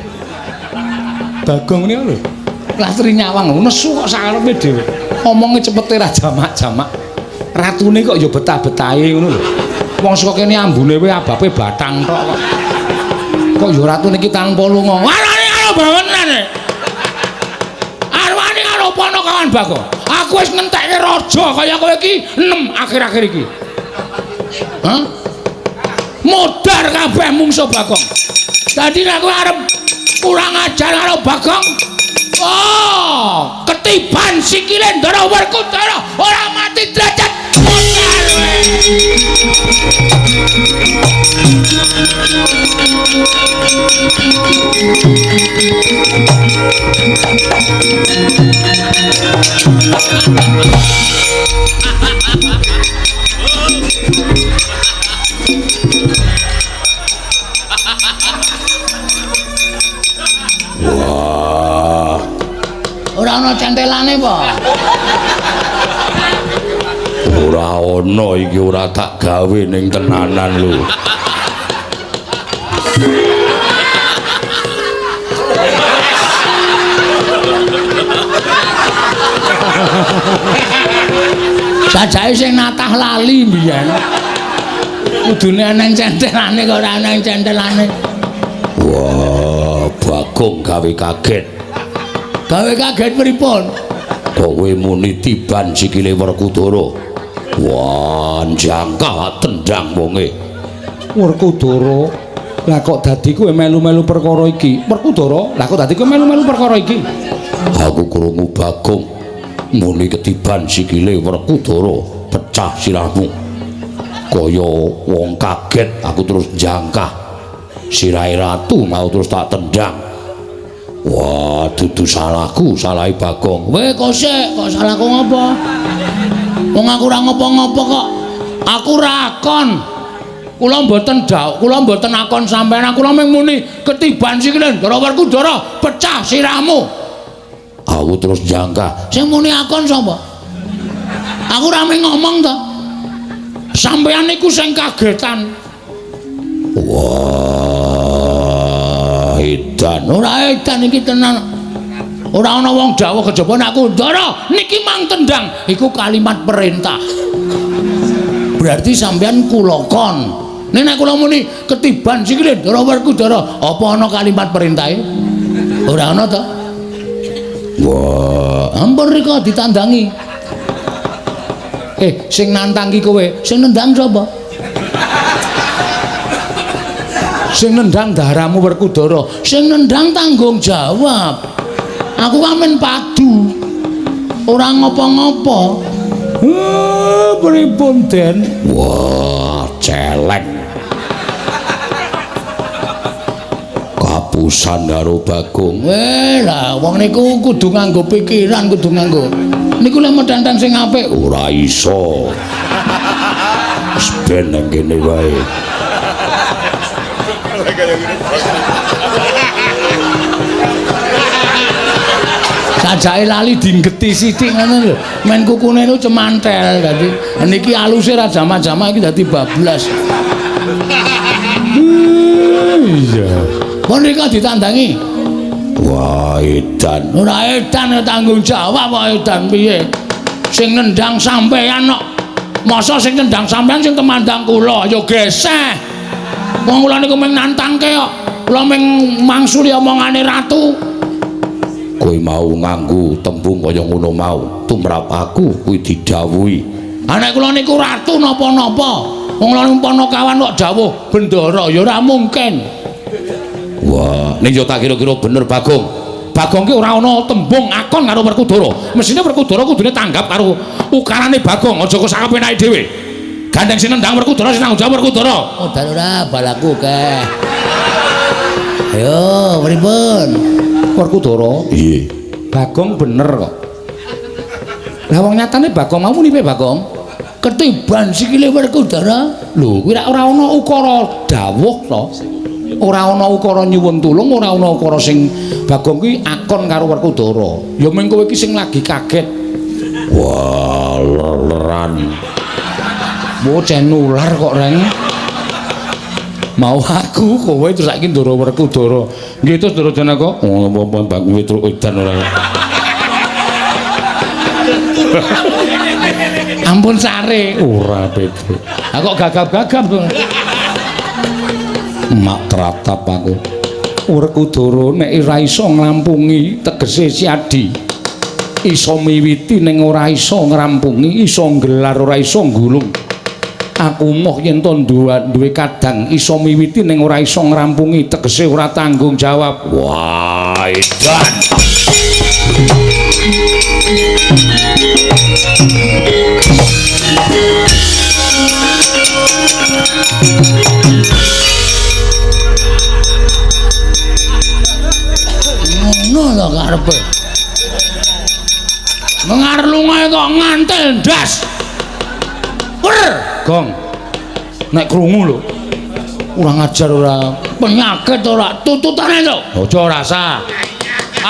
Bagong niku lho. Lastri nyawang nesu kok sakarepe dhewe. Omonge cepete ra jamak-jamak. Ratune kok ya betah-betahe ngono lho. Wong saka kene ambune wae abape bathang tok kok. Kok ya ratune iki tanpa lunga. Warane karo bawenan. Arwani karo Panakawan Bagong. Aku wis ngentekke raja kaya kowe iki 6 akhir-akhir iki. Hah? Modar kabeh mungsuh Bagong. Dadi nek kowe arep kurang ajar karo Bagong, oh, ketiban sikile Ndara Werkudara ora mati derajat modar wah, ora ana centelane apa? Ora ana iki ora tak gawe ning tenanan lho. Sajake sing natah lali mbiyen. Kudune ana centelane kok ora ana centelane. Wah, Bagong gawe kaget. Gawe kaget pripun? Kok kowe muni tiban sikile Werkudara. Wah, jangka tendang wonge. Werkudara. Lah kok dadi kowe melu-melu perkara iki? Werkudara, lah kok dadi kowe melu-melu perkara iki? Aku krungu Bagong muni ketiban sikile Werkudara, pecah sirahmu. Kaya wong kaget aku terus jangkah. Sirahe ratu mau terus tak tendang. Wah, dudu salahku, salahe Bagong. Weh, kok sik, kok salahku ngopo? Wong aku ora ngopo-ngopo kok. Aku rakon. Kula mboten kula mboten akon sampeyan, kula mung muni ketiban sikile Ndara Werkudara, pecah sirahmu. Aku terus jangka. Sing muni akon sapa? Aku ora mung ngomong to. Sampeyan niku sing kagetan. Wah, edan ora edan iki tenan. Ora ana wong dawuh kejaba nek aku Ndara niki mang tendang iku kalimat perintah. Berarti sampean kula kon. Nek kula muni ketiban sikile Ndara Werkudara, apa ana kalimat perintahe? Ora ana to? Wah, ampun rika ditandangi. Sing nantang ki kowe, sing nendang sapa? Sing nendang daramu Werkudara, sing nendang tanggung jawab. Aku amen padu. Ora ngopo-ngopo. Pripun Den? Wah, celeng. Kapusan karo Bagong. Lah wong niku kudu nganggo pikiran, kudu nganggo. Niku lek medantan sing apik ora iso. Wis ben nang kene wae. Sajake lali dinggeti sithik ngono lho. Men kukune niku cemantel dadi. Niki aluse ra jama-jama iki dadi bablas. Iya. Menika ditandangi. Wah, edan. Ora edan ya tanggung jawab kok edan piye? Sing nendang sampean kok. Masa sing nendang sampean sing temandang kula ya geseh. Wong kula niku mung nantangke kok. Kula mung mangsuli omongane ratu. Kowe mau nganggo tembung kaya ngono mau tumrap aku kuwi didhawuhi. Anak kula niku ratu napa-napa. Wong kula niku Panakawan kok dawuh bendara ya ora mungkin. Wah, ning yo tak kira-kira bener Bagong. Bagong ki ora ana tembung akon karo Werkudara. Mesine Werkudara kudune tanggap karo ukarane Bagong, aja kok sakapenake dhewe. Gandeng sing nendang Werkudara sing tanggung jawab Werkudara. Oh, dan ora balaku keh. Ayo, pripun? Werkudara? Iya. Bagong bener kok. Lah wong nyatane Bagong mau nipe Bagong? Ketiban sikile Werkudara. Lho, kuwi ora ana ukara dawuh to. Ora ana ukara nyuwun tulung, ora ana ukara sing Bagong kuwi akon karo Werkudara. Ya mung kowe iki sing lagi kaget. Wah, leran. Bocah nular kok reng. Mau aku kowe terus saiki ndoro Werkudara. Nggih terus ndoro Janaka. Oh, apa Bagong wetruk edan ora. Ampun sare. Ora beda. Lah kok gagap-gagap to. Mak tratap aku. Werkudara nek ora iso nglampungi tegese siadi. Iso miwiti ning ora iso ngrampungi, iso nggelar ora iso nggulung. Aku moh yen to duwe kadang iso miwiti ning ora iso ngrampungi tegese ora tanggung jawab. Wah, edan. Ngono lho karepe. Mengar lungae kok ngantel ndas. Wer, Gong. Nek krungu lho. Ora ngajar ora penyakit ora tututane lho. Aja rasa.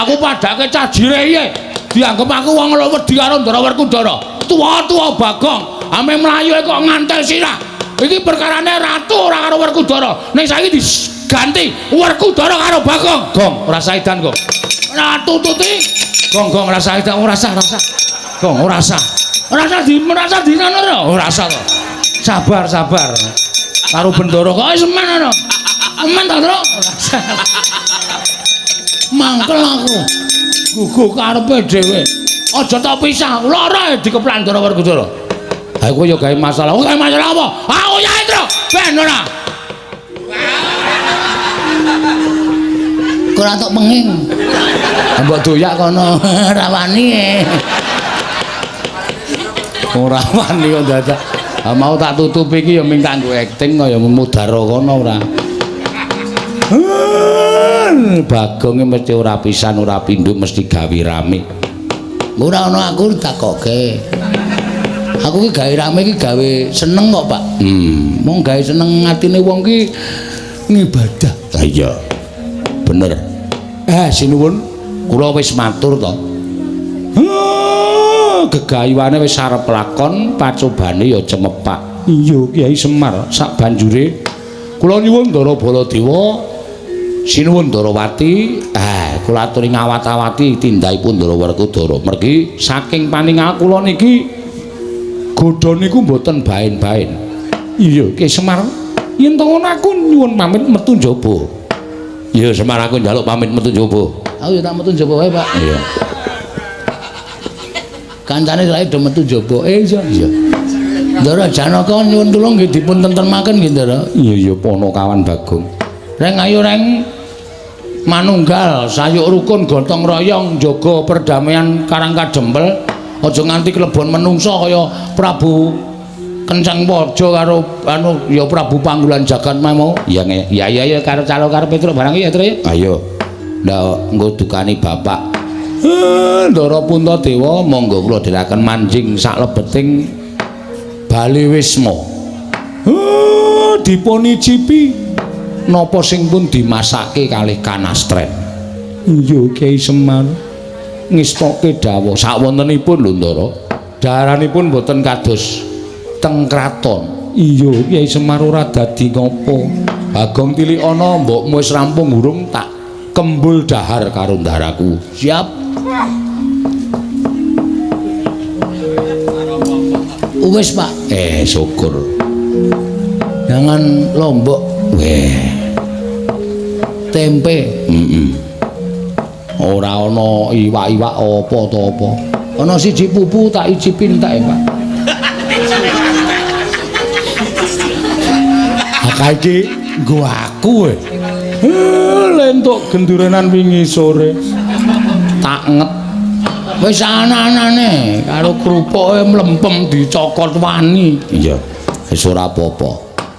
Aku padake cajire piye? Dianggep aku wong lho wedi karo Ndara Werkudara. Tuwa-tuwa Bagong, ame mlayu kok ngantel sirah. Iki perkarane ratu ora karo Werkudara. Ning saiki diganti Werkudara karo Bagong. Gong, rasa edan kok. Ora tututi. Gong rasa edan, ora rasa. Gong, ora rasa. Merasa di sana lho. Ora rasa to. Sabar. Karo Bendoro kok semen ana. Semen to, Tru? Mangkel aku. Gugu karepe dhewe. Aja tak pisah. Lara dikeplan Ndara Werkudara. Ha kowe ya gawe masalah. Gawe masalah apa? Aku ya Tru. Ben ora. Ora tok penging. Mbok doyak kono rawani. Ora wani kok dadak. Mau tak tutupi iki ya ming kanggo akting kaya mudhara kono ora. Bagong mesti ora pisan ora pindho mesti gawe rame. Ora ana aku takoke. Aku ki gawe rame ki gawe seneng kok, Pak. Mong gawe seneng atine wong ki ngibadah. Ah iya. Bener. Sinuwun kula wis matur to. Gegayuane wis arep lakon, pacobane ya cemepak. Iya, Kyai Semar, sak banjure kula nyuwun Ndara Baladewa, sinuwun Ndarawati, kula aturi ngawat-awati tindahipun Ndara Werkudara. Mergi saking paningal kula niki godha niku mboten baen-baen. Iya, Kyai Semar, yen to ngono aku nyuwun pamit metu njaba. Iya, Semar aku njaluk pamit metu njaba. Aku ya tak metu njaba wae, Pak. Iya. Kancane lae do metu njaba. Iya. Ndara Janaka nyuwun tulung nggih dipun tentremaken nggih, Ndara. Iya Panakawan Bagong. Reng ayo reng manunggal sayuk rukun gotong royong njaga perdamaian Karang Kadempel. Aja nganti klebon menungsa kaya Prabu Kencang Waja karo ya Prabu Panggulan Jagat mau. Iya karo calo karo Petruk barang ya, Tru. Ayo. Ndak nggo dukani bapak. Ndara Puntadewa monggo kula dherekaken manjing saklebeting Bali Wisma. Dipun icipi napa sing pun dimasake kalih kanastren? Iya Kyai Semar ngestoke dawuh sawontenipun lho Ndara. Daharanipun boten kados teng kraton. Iya Kyai Semar ora dadi ngopo. Bagong Tilikana mbokmu wis rampung urung tak kembul dahar karo ndaraku. Siap. Wis Pak. Syukur. Jangan lombok. Tempe. Ora ana iwak-iwak apa to apa. Ana siji pupu tak icipin tak Pak. Akeh iki nggo aku lentuk gendurenan wingi sore. Tak nget. Wis ana-anane karo krupuke mlempem dicokot wani. Iya. Wis ora apa-apa.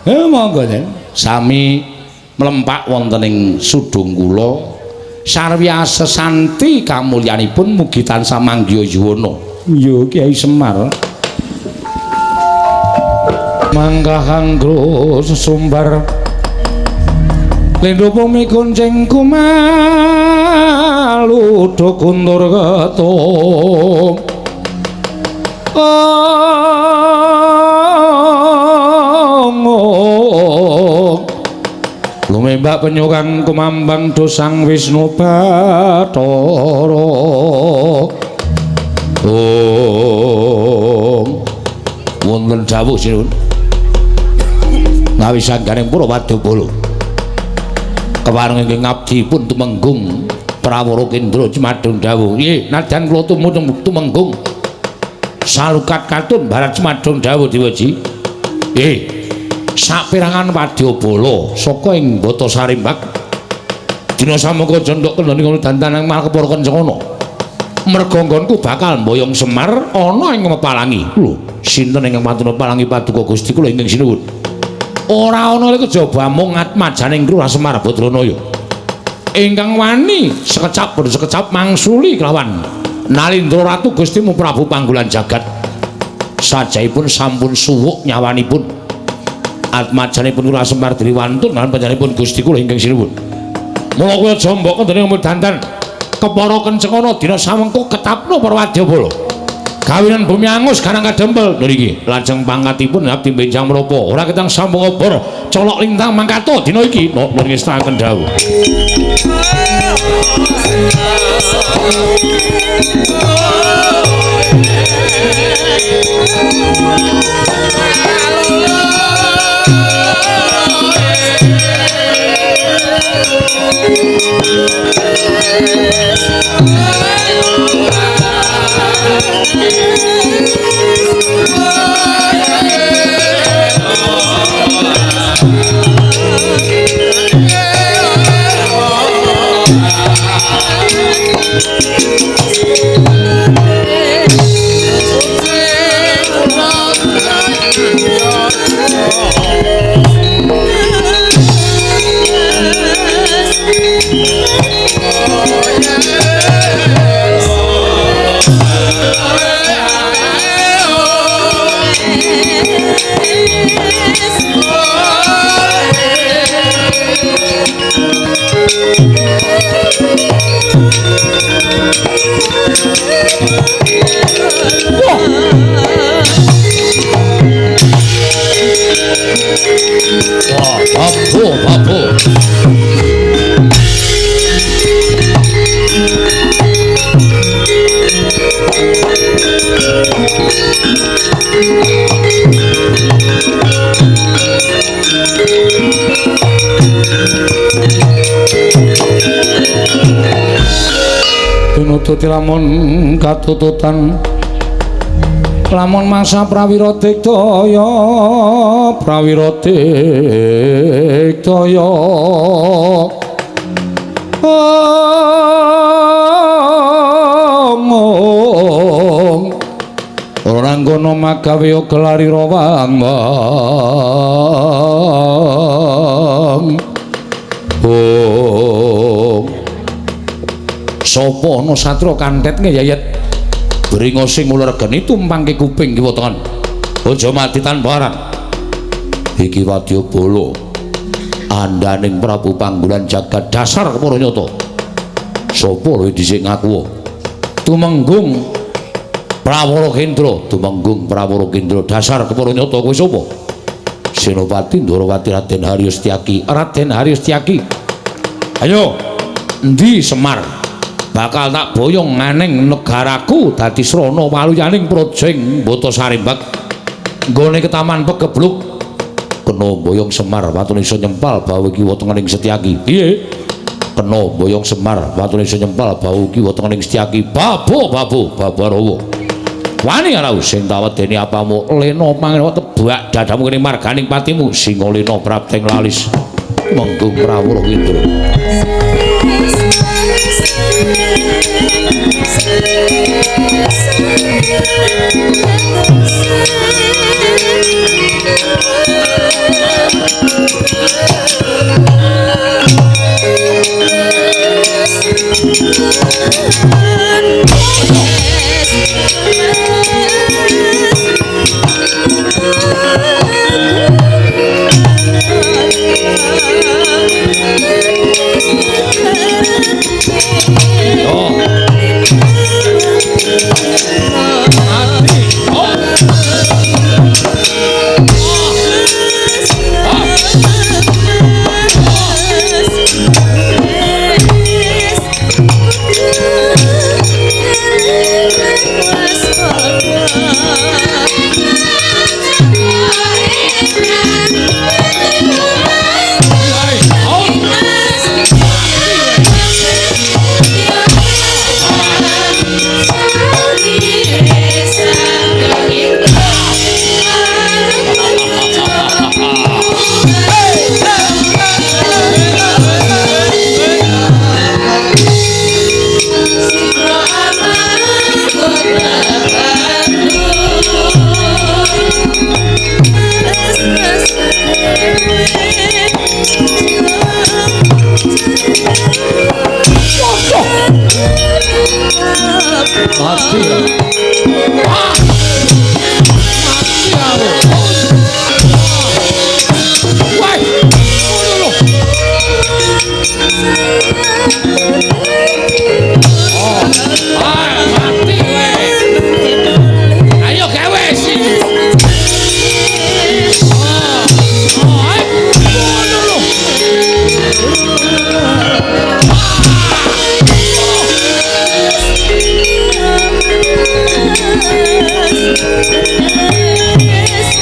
Monggo Den. Sami mlempak wonten ing sudung kula sarwi sesanti kamulyanipun mugi tansah manggya yuwana. Iya Kyai Semar. Mangga anggro sesumbar lendho bumi kuncing kumalu do kundur ketum lumembak penyukang kumambang dosang Wisnu Bathara wonten dawuh sinuwun ngawi sangganing para Wadyabala kewareng ingkang ngabdi pun tumenggung Prawara Kendra Cemadung dawuh nggih nadyan kula tumenggung salukat katun barat Cemadung dawuh diweji saperangan Wadyabala saka ing Bata Sarimbak dina samangka jondhok kendhani kula dantanang Malkepara Kencana merga nggonku bakal mboyong Semar ana ing Mepalangi lho sinten ingkang pantuna palangi paduka Gusti kula ingkang sinuwun ora ana kejaba mung atmajaning Lurah Semar Badranaya ingkang wani sekecap boten sekecap mangsuli kelawan Nalindra Ratu Gustimu Prabu Panggulan Jagat sajaipun sampun suwuk nyawanipun atmajanipun Lurah Semar Driwantun lan panjenenganipun Gusti kula ingkang sinuwun mula kula jombok kendhene dandan Kepara Kencana dina samengko ketapno para Wadyabala kawinan bumi angus garang kadempel niki lajeng pangkatipun abdi benjang menapa ora ketang sambung obor colok lintang mangkato dina iki nuwun ngestaken dawuh Pinututi lamun katututan lamun mangsa prawira digdaya ora ngono magawe gelari rawang sapa ana satra kantet ngeyayet bringo sing uler geni tumpangke kuping kiwa tengen aja mati tanpa aran iki Wadyabala andaning Prabu Panggonan jagat dasar para nyata. Sapa lho dhisik ngaku? Tumenggung Prawara Kendra, tumenggung Prawara Kendra dasar para nyata kowe sapa? Senopati Ndrawati Raden Haryostyaki. Raden Haryostyaki. Ayo, endi Semar? Bakal tak boyong nganeng negaraku dadi srana waluyaning projeng Mbata Sarimbak. Nggone ketaman pegebluk. Kena boyong Semar watune iso nyempal bau kiwa tengening Setyaki. Piye? Kena boyong Semar watune iso nyempal bau kiwa tengening Setyaki. Babarawa. Wani ana sing tawedeni apamu lena pangewa tebak dadamu kene marganing patimu Singalena prapteng lalis menggung Prawara Kendra. Yes.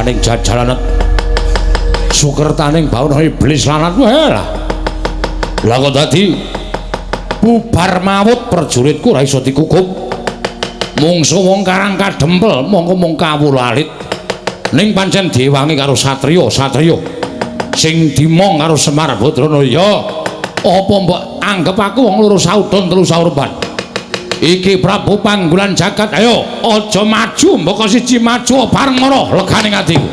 sampaning jajalanet sukertaning bauna iblis lanat wae lah kok dadi bubar mawut prajuritku ora iso dikukup mungsu wong karang kadempel mongko mung kawulalit ning pancen diwangi karo satriya sing dimong karo Semar Badranaya apa mbok anggap aku wong loro saudon telu saurban iki Prabu Panggulan Jagat ayo aja maju mbok siji maju bareng mara leganing atiku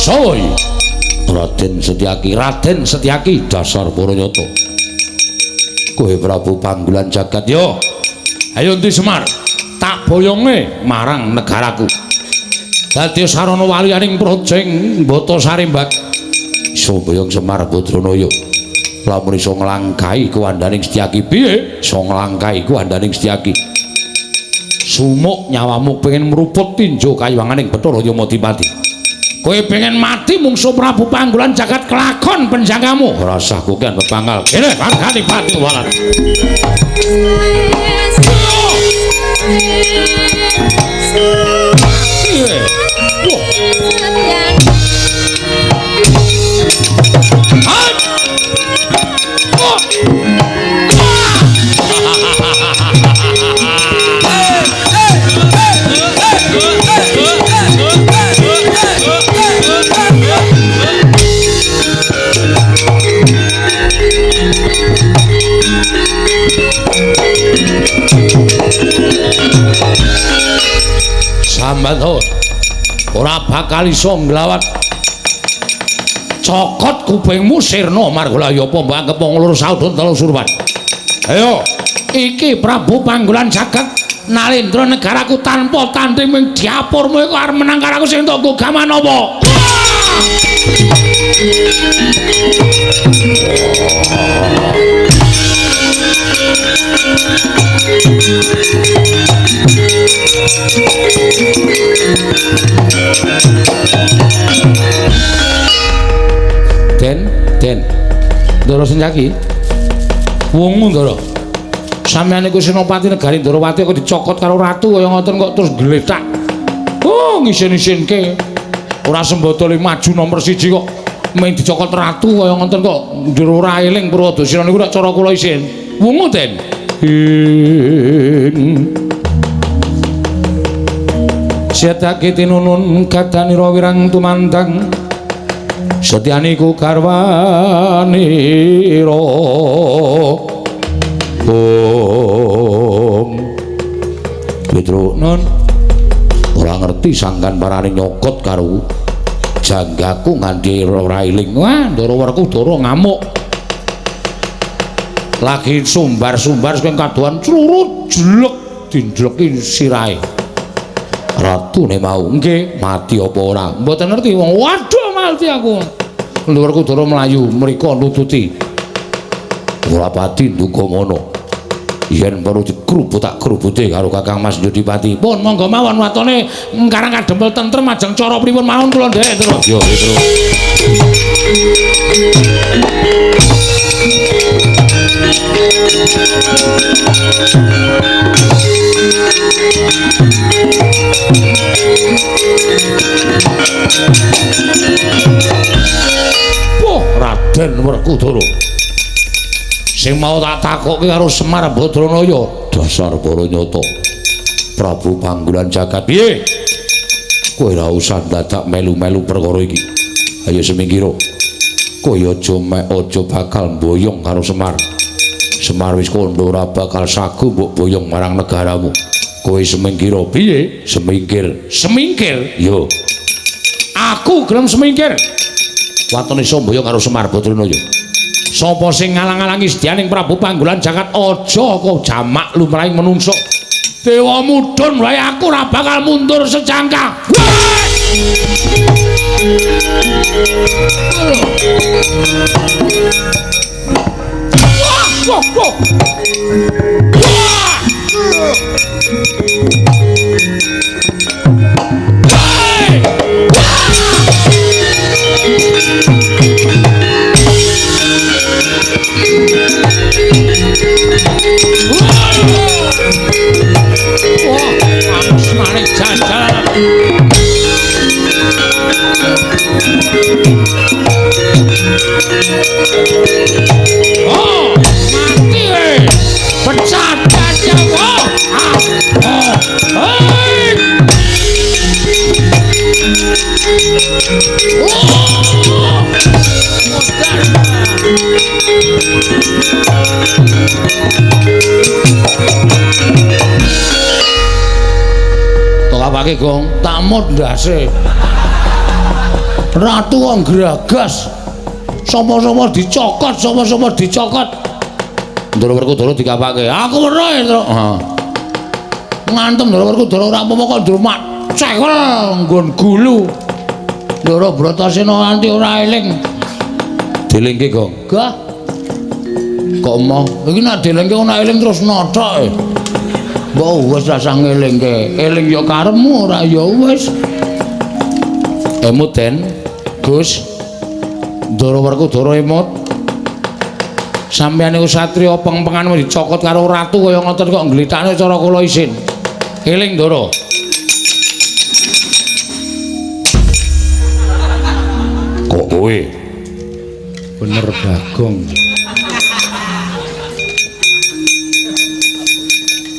Soy Raden Setyaki dasar Puranyata kowe Prabu Panggulan Jagat yo ayo Ndi Semar tak boyonge marang negaraku dadi sarana waliyaning projeng Mbata Sarimbak iso boyong Semar Badranaya lamun iso nglangkahi kuwandaning Setyaki piye iso nglangkahi kuwandaning Setyaki sumuk nyawamu pengen meruput tinjo kayuwanganing Bathara Yamadipati kowe pengen mati mungsu Prabu Panggulan Jagat kelakon penjagamu ora usah kuken pepanggal kene margani pati walat sambat ora bakal iso nglawat cokot kupingmu sirna margolaya apa mbok anggap wong loro saudon telu surban ayo iki Prabu Panggulan Jagat Nalendra negaraku tanpa tanding ming diapurmu iku arep menang karo aku sing entuk gaman apa Den Ndara Setyaki wongmu Ndara sampeyan iku Senopati Negari Ndarawati kok dicokot karo ratu kaya ngoten kok terus gletak oh ngisin-isinke ora sembadane maju nomor 1 kok mung dicokot ratu kaya ngoten kok njero ora eling Purwadasira niku nek cara kula isin wongmu Den Setyaki tinunun kadanira wirang tumandang Setyaniku karwanira Petro non ora ngerti sangkan parane nyokot karo janggaku nganti ora eling wah Ndarawerku Dara ngamuk lagi sumbar-sumbar sing kadohan crurut jelek dindleki sirahe ratune mau nggih mati apa ora mboten ngerti wong waduh mati aku Ndarawerku Dara mlayu mriko nututi ora pati nduga ngono yen perlu dikrubutak krubute karo Kakang Mas Yodipati pun monggo mawon watone karang kadempel tentrem ajeng cara pripun mawon kula ndek terus yo terus Raden Werkudara sing mau tak takokke karo Semar Badranaya dasar Baranyata Prabu Panggulan Jagat piye kowe ora usah dadak melu-melu perkara iki ayo semingkira kowe aja bakal boyong karo Semar wis kandha ora bakal sagu mbok boyong marang negaramu kowe semingkira piye semingkir yo aku gelem semingkir watone Sambaya karo Semar Badrana. Sapa sing ngalang-alangi sedyaning Prabu Panggolan Jagat aja kok jamak lumrahing menungso. Dewa mudhun wae aku ora bakal mundur secangkah. Wah, wah, wah. Oh, mati weh. Pecah aja wah. Apake Gong tamut ndase ratu wong gragas sapa-sapa dicokot sapa-sapa dicokot Ndara Werkudara dikapake aku weruh to ngantem Ndara Werkudara ora apa-apa kok ndrumak cekel nggon gulu Ndara Bratasena nganti ora eling dilingke Gong gah kok mau iki nek dilingke ora eling terus nothok mbok wis rasah ngelingke eling ya karepmu ora ya wis emut den Gus Ndara Werkudara emut sampeyan niku satriya peng-pengan dicokot karo ratu kaya ngoten kok ngglitakne cara kula isin eling Ndara kok kowe bener Bagong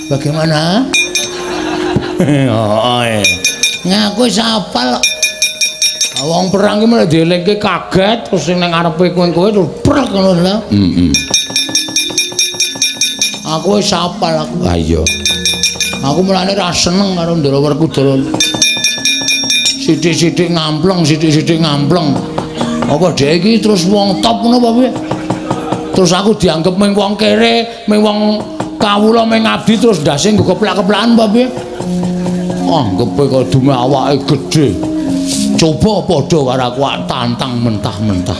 bagaimana? Ngaku wis apal wong perang ki malah dielingke kaget terus sing nang ngarepe kowe terus prek ngono lho. Aku wis apal aku. Ha iya. Aku mulane ra seneng karo Ndara Werkudara. Sithik-sithik ngampleng, sithik-sithik ngampleng. Apa dhek iki terus wong top ngono apa piye? Terus aku dianggep mung wong kere, mung wong kawula mung ngabdi terus ndase nggo keplak-keplakan apa piye? Anggepe kok dume awake gedhe. Coba padha karo aku tantang mentah-mentah.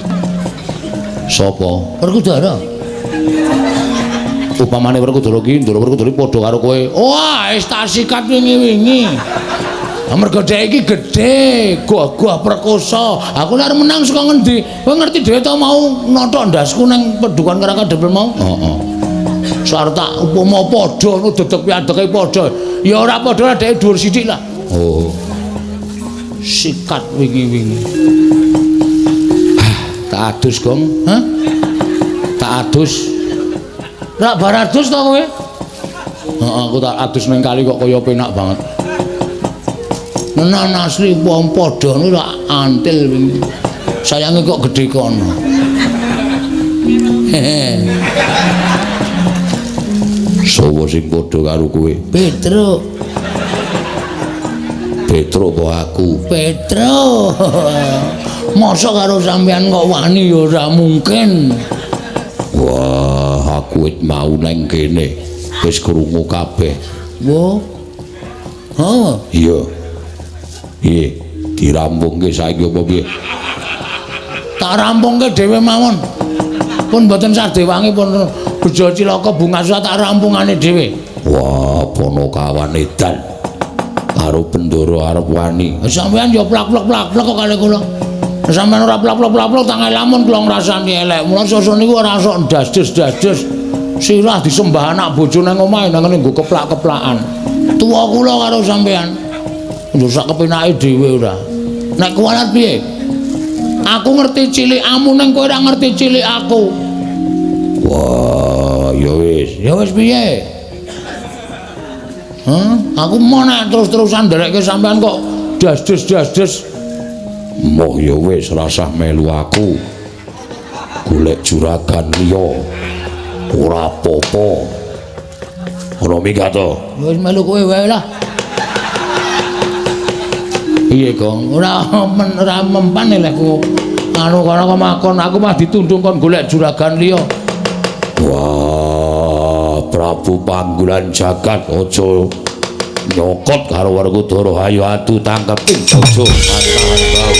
Sapa? Werkudara. Upamane Werkudara ki, Ndara Werkudara padha karo kowe. Wah, wis tak sikat wingi-wingi. Amarga dhek iki gedhe, gagah perkosa. Aku nek menang saka ngendi? Kowe ngerti dhewe to mau nothok ndasku nang Pedukuhan Karangkandel mau? Heeh. Sarta upama padha ngono dedeg piadeke padha. Ya ora padha dhek dhuwur sithik lah. Oh. Sikat wingi-wingi. Tak adus, Gong. Hah? Tak adus. Rak baradus to kowe? Heeh, aku tak adus ning kali kok kaya penak banget. Menan asli wong padha niku rak antil wingi. Sayange kok gedhe kono. Sowo sing padha karo kowe? Petro. Petro apa aku? Petro. Masa karo sampean kok wani ya ora mungkin. Wah, aku wis mau nang kene. Wis krungu kabeh. Wo. Oh, Iya. Iya, dirampungke saiki apa piye? tak rampungke dhewe mawon. Pun mboten sadewangi pun bejo cilaka bunga tak rampungane dhewe. Wah, Ponokawan edan. Karo Bendara arep wani. Sampeyan ya plak-plak kok kali kula. Sampeyan ora plak-plak tak lamun kula ngrasani elek. Mula sosok niku ora sok dasdes-dasdes. Sirah disembah anak bojone nang omahe nang ngene nggo keplak-keplakan. Tuwa kula karo sampeyan. Lho sak kepenake dhewe ora. Nek kuwalat piye? Aku ngerti cilikamu ning kowe ora ngerti cilik aku. Wah, ya wis. Ya wis piye? Hah? Aku mau nek terus-terusan nderekke sampean kok dasdes-dasdes. Moh ya wis rasah melu aku. Golek juragan liya. Ora apa-apa. Ora minggat to. Wis melu kowe wae lah. Iya, Gong. Ora mempan lekku Anu kono kemakon aku mah ditundung kon golek juragan liya. Wah, Prabu Panggulan Jagat aja nyokot karo Werkudara, ayo adu tangkepin aja pantahan bau.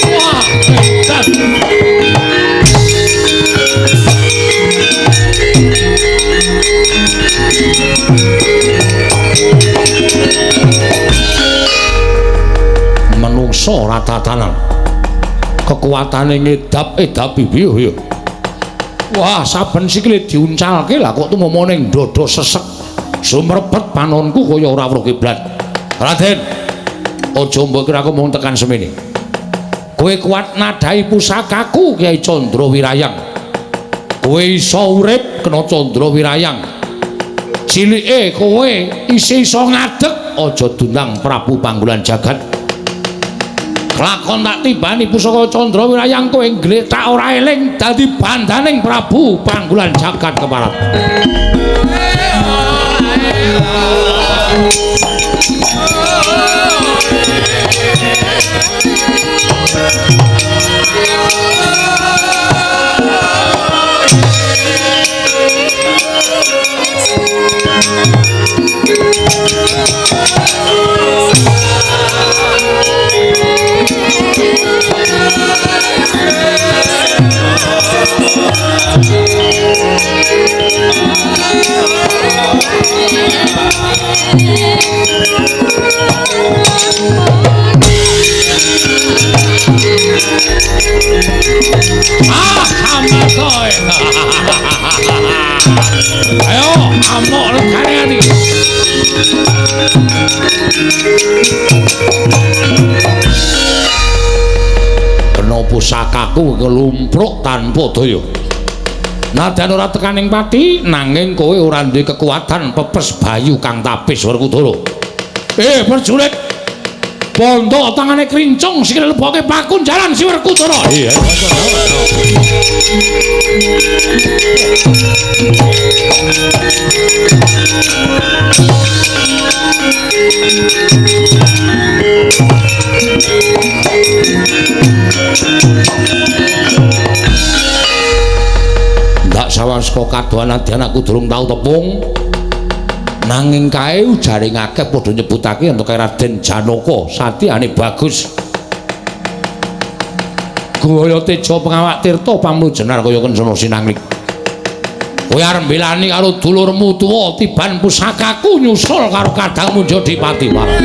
Wah, menungso ratatanan kekuatane ngedap-edapi piye ya. Wah, saben sikile diuncalke lah kok tumomo ning dada sesek sumrepet panonku kaya ora weruh kiblat. Raden, aja mbok kira aku mung tekan semene. Kowe kuat nadai pusakaku Kyai Candrawirayang. Kowe iso urip kena Candrawirayang. Cilike kowe isih iso ngadeg aja dundang Prabu Panggulan Jagat. Lakon tak tibani pusaka Candrawirayang kowe ngletak ora eling dadi bandaning Prabu Panggulan Jagat keparat. Amatoy. Ayo, amok lekane ati. Kena pusakaku kelumpruk tanpa daya. Nadan ora tekaning pati nanging kowe ora duwe kekuatan pepes bayu kang tapis Werkudara. Prajurit Bondo tangane krincung sikile leboke pakun jalan si Werkudara. Iya. Ndak sawaska kadohan adyan aku durung tau tepung. Nanging kae ujaring akeh padha nyebutake entuk Raden Janaka satyane bagus. Gaya teja pengawak tirta pamlujenar kaya Kencana Sinanglik. Kowe arep mbelani karo dulurmu tuwa tiban pusakaku nyusul karo kadangmu Jodipati Walang.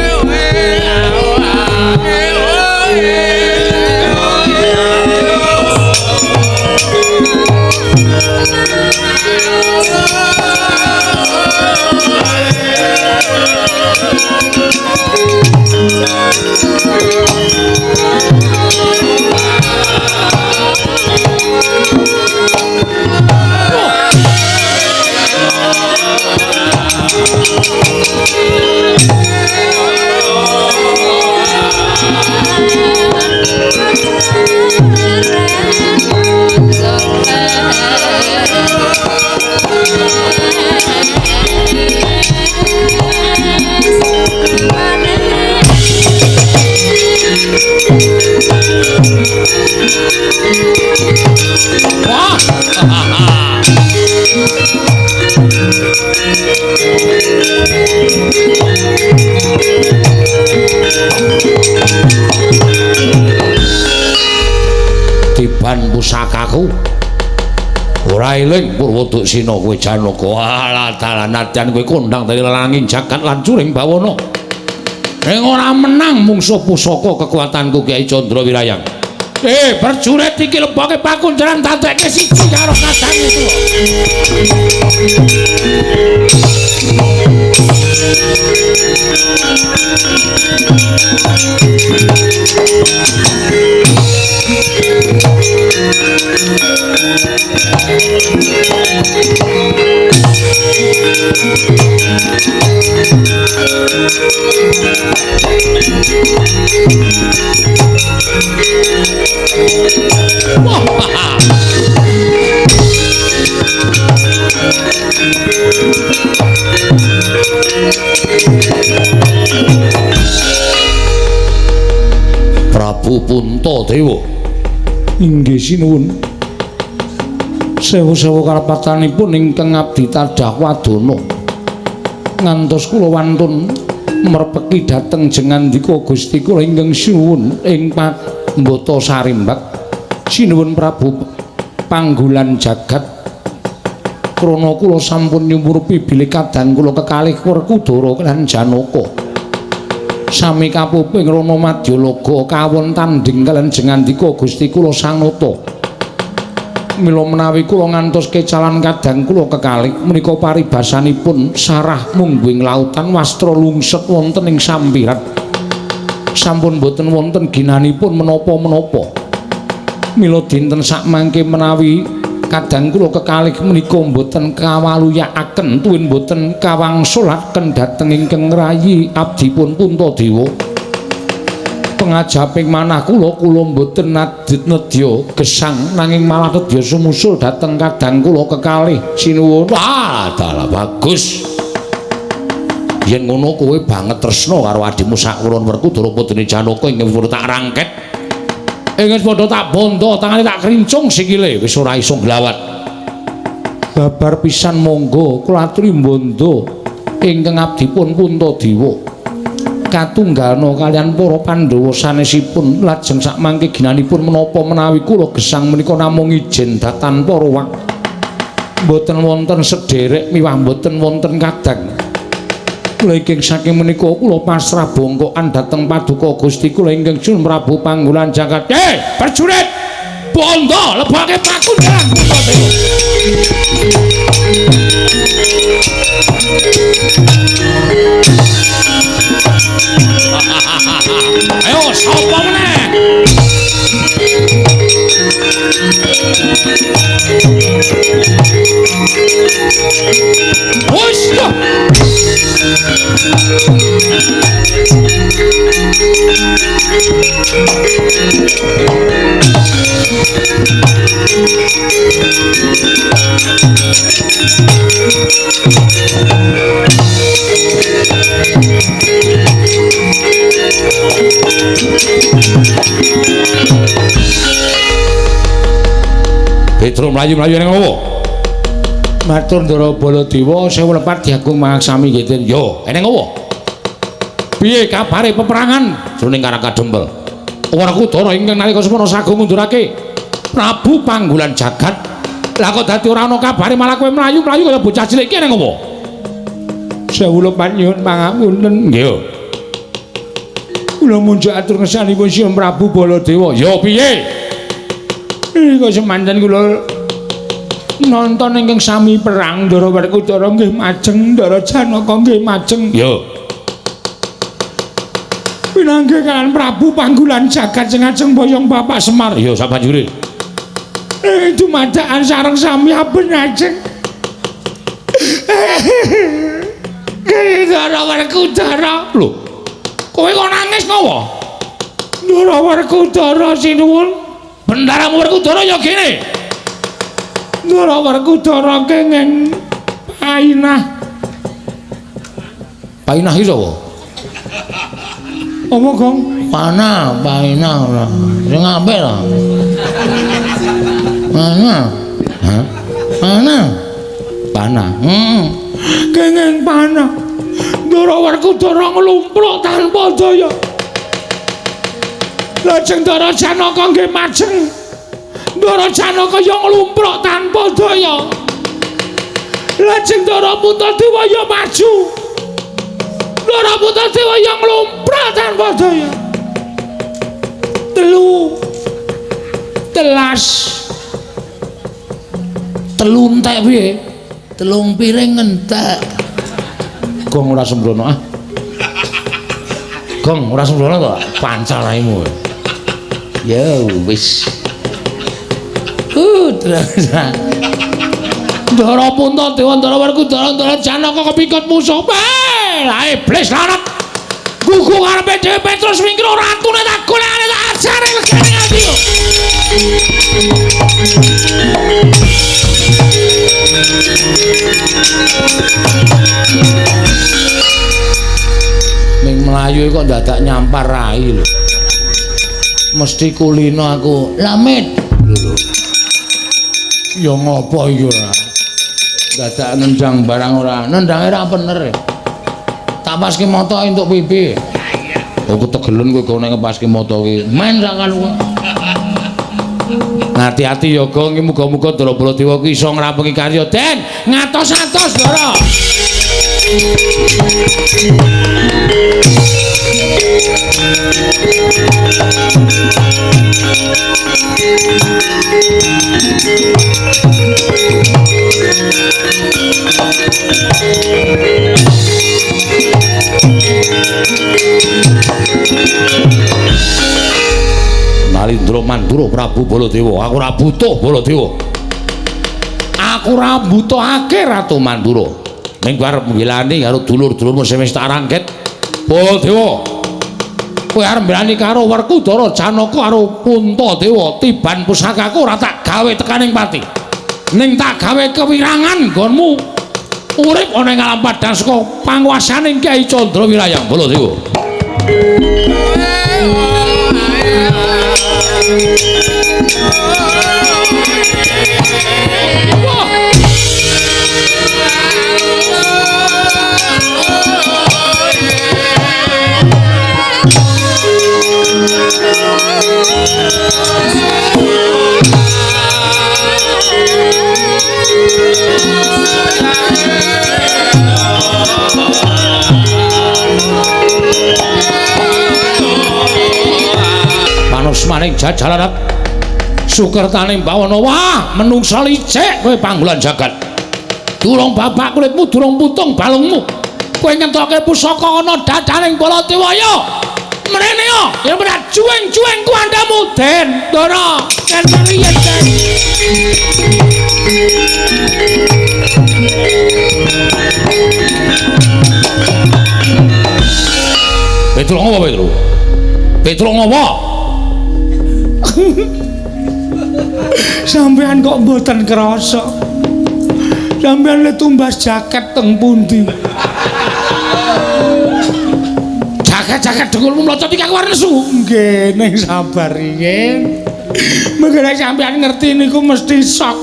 Tiban pusakaku ora eling Purwodaksina kowe Janaka. Alah dalan-dalan kowe kondang dari langing jagat lan curing bawana. Ning ora menang mungsuh pusaka kekuatanku Kyai Candrawirayang. Prajurit iki leboke pakunjaran dadekke siji karo kadang itu. Puntadewa. Inggih sinuwun. Sewu-sewu kalepatanipun ingkang abdi tadah wadana. Ngantos kula wantun merpeki dhateng jengandika Gusti kula ingkang sinuwun ing Pambata Sarimbak. Sinuwun Prabu Panggulan Jagat. Krana kula sampun nyumurupi bilih kadang kula kekalih Werkudara lan Janaka. Sami kapuping Rana Madyalaga kawon tanding kaliyan jengandika Gusti kula Sanata. Mila menawi kula ngantos kecalan kadang kula kekalih menika paribasanipun sarah mungguing lautan wastra lungset wonten ing sampiran. Sampun boten wonten ginanipun menapa-menapa. Mila dinten sakmangke menawi kadang kula kekalih menika mboten kawaluyakaken tuwin mboten kawangsulaken dhateng ingkang rayi abdipun Puntadewa. Pengajaping manah kula mboten nedya gesang nanging malah nedya sumusul dhateng kadang kula kekalih sinuwun. Dalah bagus. Yen ngono kowe banget tresna karo adimu Sakulon Werkudara Putune Janaka ing tak rangket. Ingin padha tak bondo, tangane tak krincung sikile wis ora iso glawat. Babar pisan monggo kula aturi bondo ingkang abdipun Puntadewa. Katunggalna kalian para Pandhawa sanesipun lajeng sakmangke ginanipun menapa menawi kula gesang menika namung ijen datan para wak. Mboten wonten sederek miwah mboten wonten kadang. Kula ingkang saking menika kula pasrah bongkokan dhateng paduka Gusti kula ingkang Sun Prabu Panggulan Jagat. Prajurit bondo lebake pakunjaran Puntadewa. Ayo sapa meneh? Wes yo. Petro mlayu-mlayu ning opo? Matur Ndara Baladewa sewu lepat diagung mangsami ngeten. Yo, eneng opo? Piye kabare peperangan jroning Karaka Dempel? Werkudara ingkang nalika semana sagung ngundurake Prabu Panggulan Jagat. Lah kok dadi ora ana kabare malah kowe mlayu-mlayu kaya bocah cilik iki eneng opo? Sewu lepat nyuwun pangapunten. Nggih. Kula munjuk atur ngesanipun Sri Prabu Baladewa. Yo piye? Kok semanten kula nonton ingkang sami perang Ndara Werkudara nggih majeng, Ndara Janaka nggih majeng. Yo. Pinanggih kan Prabu Panggulan Jagat sing ajeng boyong Bapak Semar. Yo sabanjure. Dumadakan sareng sami aben ajeng. Ndara Werkudara. Lho. Kowe kok nangis ngopo? Ndara Werkudara sinuwun. Bendaramu Werkudara ya kene. Ndara Werkudara kenging painah. Painah iki sapa? Apa, Gong? Painah ora. Sing apik lho. Panah. Hah? Panah. Kenging panah. Ndara Werkudara nglumpruk tanpa daya. Lajeng Ndara Janaka nggih majeng. Ndara Janaka ya nglumpruk tanpa daya. Lajeng Ndara Puntadewa ya maju. Ndara Puntadewa ya nglumpruk tanpa daya. Telu entek piye? Telung piring entek. Gong ora sembrono ah. Gong ora sembrono to, pancal raimu. Ya wis. Terus. Ndara Puntadewa, Ndara Werkudara, Ndara Janaka kepikut musuh. Lah iblis larat. Gugu karepe dhewe Petrus Wingkra ratune tak golekane tak ajare legane ati yo. Ning mlayu kok dadak nyampar rai lho. Mesti kulino aku. Lamit. Ya ngopo iki ora? Dadak nendang barang ora. Nendange ra bener. Tak paske moto entuk pipi. Aku tegelen kowe go nek ngepaske moto ki. Men sakan kowe. Hati-hati ya, Gong. Muga-muga Ndara Baladewa ki iso ngrampungi karya Den. Ngatos-atos, Ndara. Nalindra Mandura Prabu Baladewa, aku ora butuh Baladewa. Aku ora butuhake Ratu Mandura. Ning kowe arep mbelani karo dulur-dulurmu sing wis tak rangket. Baladewa. Kowe arep mbelani karo Werkudara, Janaka karo Puntadewa, tiban pusakaku ora tak gawe tekaning pati. Ning tak gawe kewirangan nggonmu. Urip ana ing alam padang saka panguwasaning Kyai Candrawirayang Baladewa. Manusmaning jajalanan sukertaning bawana wah menungsa licik kowe panggolan jagat durung babak kulitmu durung putung balungmu kowe ngentoke pusaka ana dadaning Baladewa ya mrene ya berat jueng-jueng kuandamu Den Ndara kenteriyen Den Petro ngopo Petro Petro ngopo sampean kok mboten krasa sampean le tumbas jaket teng pundi jaket dengkulmu mlocot iki aku arep nesu nggih ning sabar iki mengko sampean ngerti niku mesti sok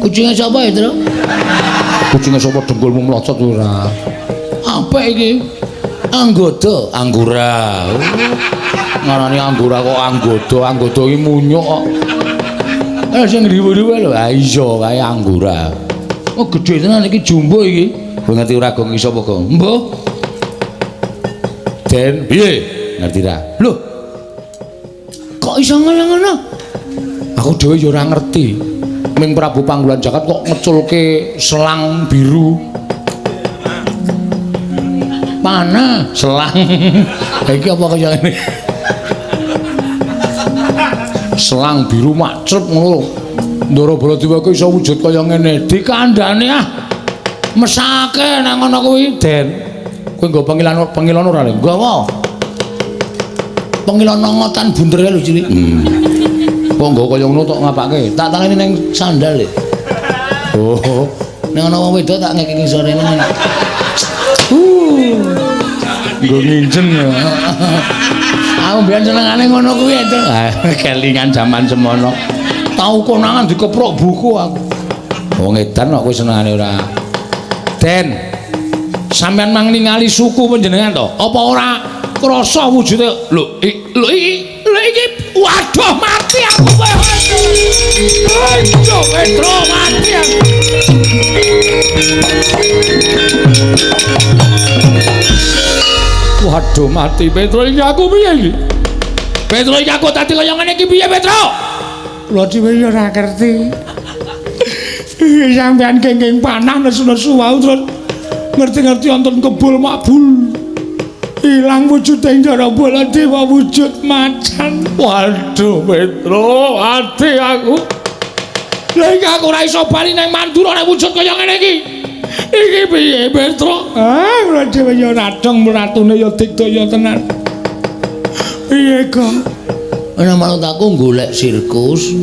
kucinge sapa ya Tru kucinge sapa dengkulmu mlocot ora apa iki anggodo anggura ngarani anggura kok anggodo iki munyuk kok sing riwe-riwe lho ha iya kae anggura oh gedhe tenan iki jumbo iki kowe ngerti ora Gong iso apa Gong mbuh Den piye ngerti ra lho kok iso ngono aku dhewe ya ora ngerti ming Prabu Panggolan Jagat kok ngeculke selang biru mana selang iki apa kaya ngene selang biru macrep ngono Ndara Baladewa ku iso wujud kaya ngene dikandhane mesake nang ngono kuwi Den kowe nggo pengilan ora le nggawa pengilan ngotan bundere lho cilik kok nggo kaya ngono tok ngapake tak tangani ning sandal e oh ning ana wong wedok tak ngekeki sore nang nggo nginjen ya aku mbiyen senengane ngono kuwi itu kelingan jaman semono tau konangan dikeprok buku aku wong edan kok kowe senengane ora Den sampean mang ningali suku panjenengan to apa ora krasa wujude lho iki waduh mati aku kowe ayo Petro mati aku waduh mati Petro iki aku piye iki Petro iki aku dadi kaya ngene iki piye Petro lho dhewe ya ora ngerti sampean geng-geng panah nesu-nesu wae terus ngerti-ngerti wonten kebul makbul ilang wujude Ndara Baladewa wujud macan waduh Petro ati aku lha iki aku ora iso bali nang Mandura nek wujud kaya ngene iki iki piye Petro kula dhewe ya radong ratune ya digdaya tenan piye Gong ana manut aku golek sirkus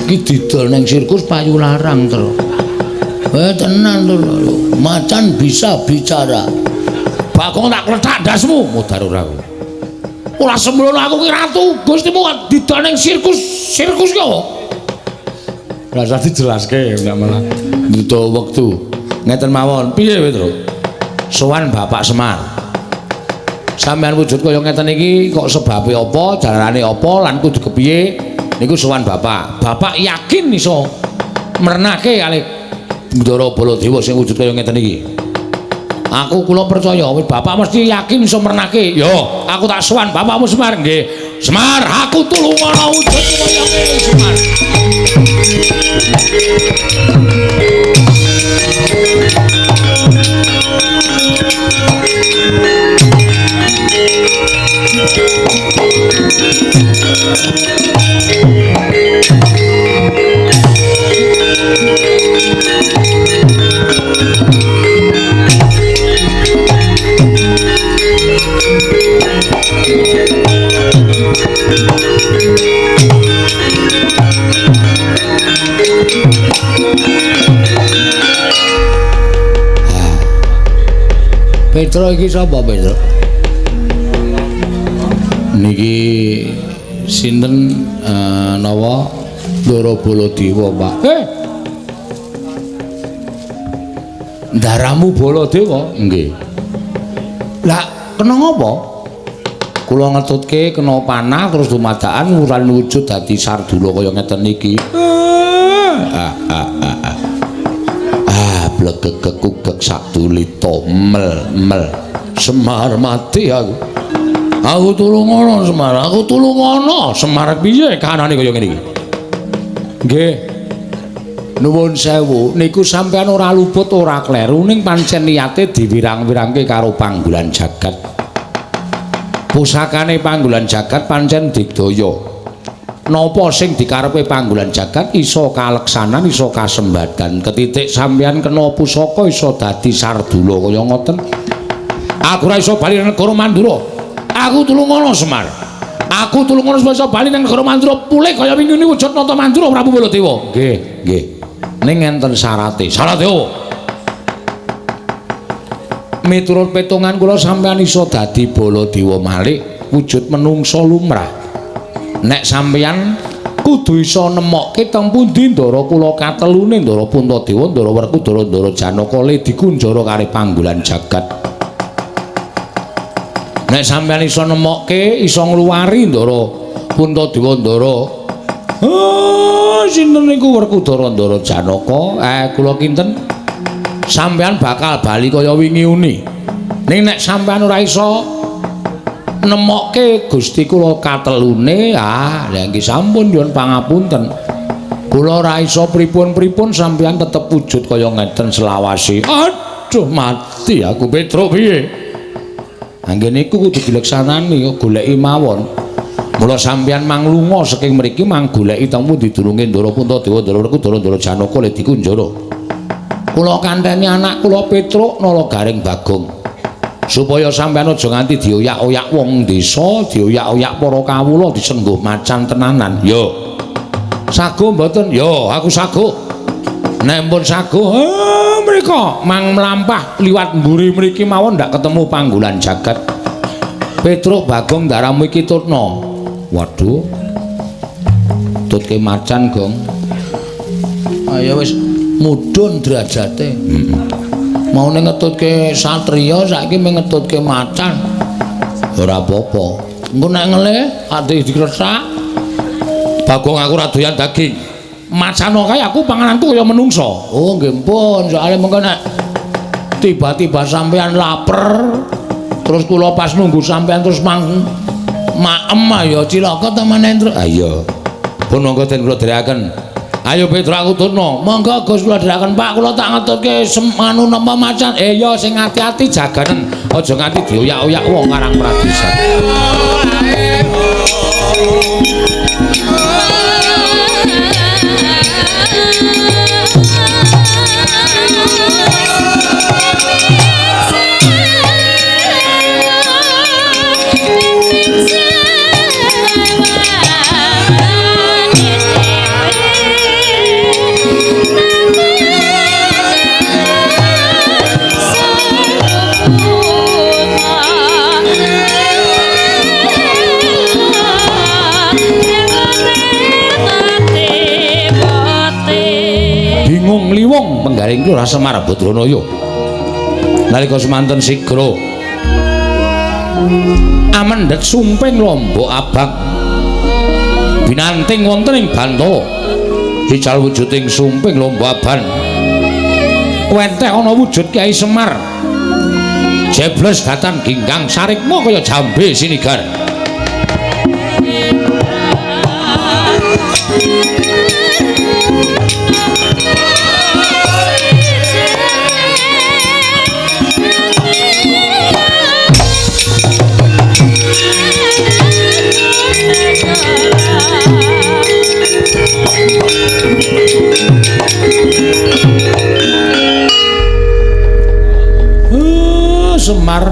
iki didol ning sirkus payu larang Tru tenan Tru macan bisa bicara Bagong tak kletak dasmu mudhar ora kowe Ora sembrono aku ki ratu, Gustimu didaning sirkus ki apa? Lah sak dijelaske nek malah butuh wektu. Ngeten mawon. Piye, Petro? Sowan Bapak Semar. Sampeyan wujud kaya ngeten iki kok sebabe apa, jalanane apa lan kudu kepiye? Niku sowan Bapak. Bapak yakin iso mernake kalih Ndara Baladewa sing wujud kaya ngeten iki. Aku kula percaya Bapak mesti yakin iso mernake. Yo, aku tak sowan Bapakmu Semar nggih. Semar, aku tulungono wujud kaya ngene Semar. Petro iki sapa Petro? Niki sinten napa Ndara Baladewa, Pak? Ndaramu Baladewa? Nggih. Lah kena ngapa? Kula ngetutke kena panah terus dumadakan wuran wujud dadi Sardula kaya ngeten iki. Blegegek sadulita mel Semar mati aku. Aku tulungono Semar, aku tulungono Semar piye kanane kaya ngene iki. Nggih. Nuwun sewu, niku sampean ora luput ora kleru ning pancen niyate diwirang-wirangke karo panggulan jagat. Pusakane panggulan jagat pancen digdaya. Napa sing dikarepe panggulan jagat iso kaleksanan iso kasembadan ketitik sampeyan kena pusaka iso dadi Sardula kaya ngoten. Aku ora iso bali nang negara Mandura. Aku tulungono Semar. Aku tulungono iso bali nang negara Mandura pulih kaya wingi wujud nata Mandura Prabu Baladewa. Nggih, nggih. Ning enten syarate. Syarate opo? Miturut petungan kula sampeyan iso dadi Baladewa malih wujud menungsa lumrah. Nek sampeyan kudu iso nemokke teng pundi Ndara kula katelune Ndara Puntadewa, Ndara Werkudara, Ndara Janaka le dikunjara kali panggulan jagat. Nek sampeyan iso nemokke iso ngluwari Ndara Puntadewa, Ndara sinten niku Werkudara, Ndara Janaka, kula kinten sampeyan bakal bali kaya wingi uni. Ning nek sampeyan ora iso nemokke Gusti kula katelune, lha nggih sampun nyuwun pangapunten. Kula ora iso pripun-pripun sampeyan tetep wujud kaya ngeten selawase. Aduh mati aku Petro piye? Anggen niku kudu dileksanani goleki mawon. Mula sampeyan manglunga saking mriki manggoleki temu didurunge Ndara Puntadewa, Ndara Werkudara, Ndara Janaka le dikunjara. Kula kanteni anak kula Petro nala Garing Bagong. Supaya sampeyan aja nganti dioyak-oyak wong desa, dioyak-oyak para kawula disengguh macan tenanan. Yo. Sago mboten? Yo, aku sago. Nek pun sago, mriko mang mlampah liwat mburi mriki mawon ndak ketemu panggulan jagat. Petro Bagong daramu iki tutna. Waduh. Tutke macan, Gong. Ayo wis mudhun derajate. Mau ngetutke satriya saiki ngetutke macan. Ora apa-apa. Engko nek ngelih ati dikresak. Bagong aku ora doyan daging. Macan kae aku pangananku kaya menungsa. Oh nggih pun, soalé mengko nek tiba-tiba sampean lapar terus kula pas nunggu sampean terus maem ya cilaka temene terus. Ayo. Pun monggo den kula dherekaken. Ayo Petro aku turno. Monggo Gus kula dherekaken Pak, kula tak ngetutke anu napa macan. Ya sing ati-ati jaganen. Aja nganti dioyak-oyak wong Karang Pradesan. bingung liwong penggaling Lurah Semar Badranaya nalika semanten sigra amendhet sumping Lombok Abang binanting wonten ing Bantala ical wujuding sumping Lombok Abang wentek ana wujud Kyai Semar jebles datan ginggang sarikma kaya jambe sinigar Semar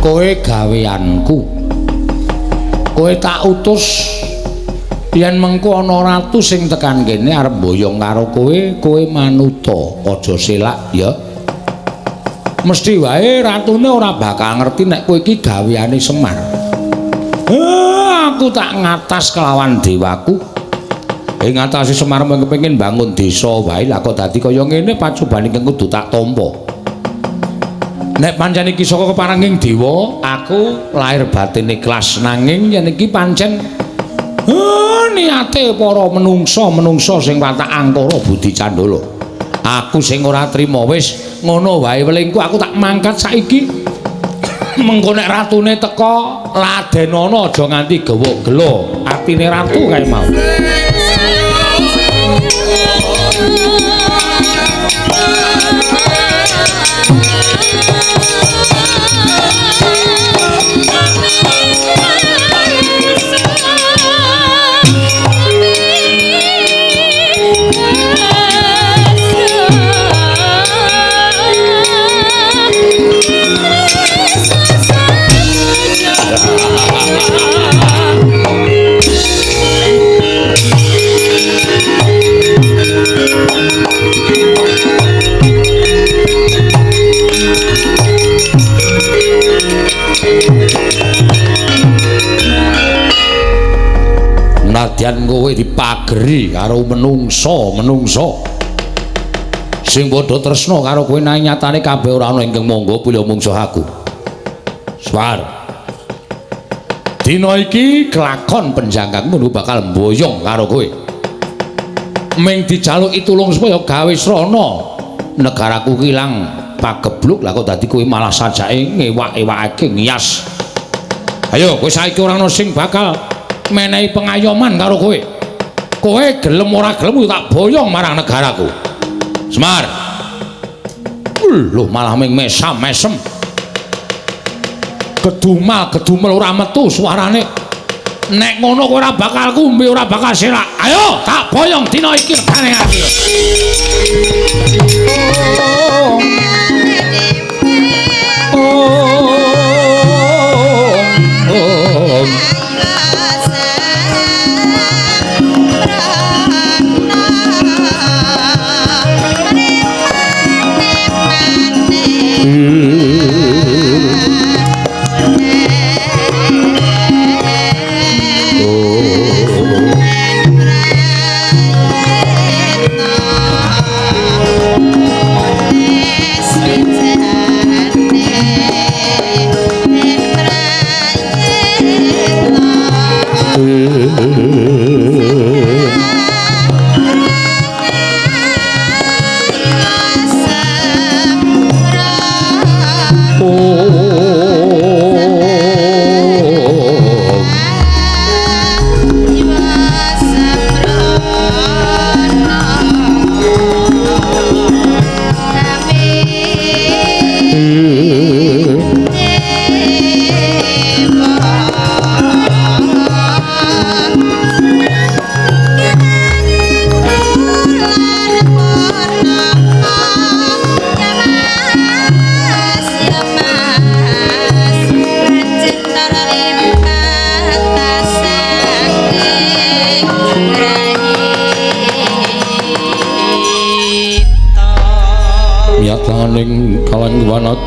kowe gaweanku kowe tak utus yen mengko ana ratu sing tekan kene arep mboyong karo kowe manuta aja selak ya mesti wae ratune ora bakal ngerti nek kowe iki gaweane Semar aku tak ngatas kelawan dewaku ing ngatasi Semar kepengin bangun desa wae lah kok dadi kaya ngene pacobane kudu tak tampa nek pancen iki saka keparenging dewa aku lahir batin ikhlas nanging yen iki pancen niate para menungsa sing watak angkara budi candala aku sing ora trima wis ngono wae welingku aku tak mangkat saiki mengko nek ratune teka ladenana aja nganti gawa gelo atine ratu kae mau nadyan kowe dipageri karo menungsa sing padha tresna karo kowe nang nyatane kabeh ora ana ingkang monggo pulya mungsuh aku Swar dina iki kelakon penjangkangmu bakal mboyong karo kowe ming dijaluki tulung supaya gawe srana negaraku kilang pagebluk lah kok dadi kowe malah sajake ngewak-ewakake ngias ayo kowe saiki ora ana sing bakal menehi pengayoman karo kowe gelem ora gelem tak boyong marang negaraku Semar lho malah ming mesam-mesem gedumel ora metu suarane nek ngono kowe ora bakal kumbe ora bakal selak ayo tak boyong dina iki regane aku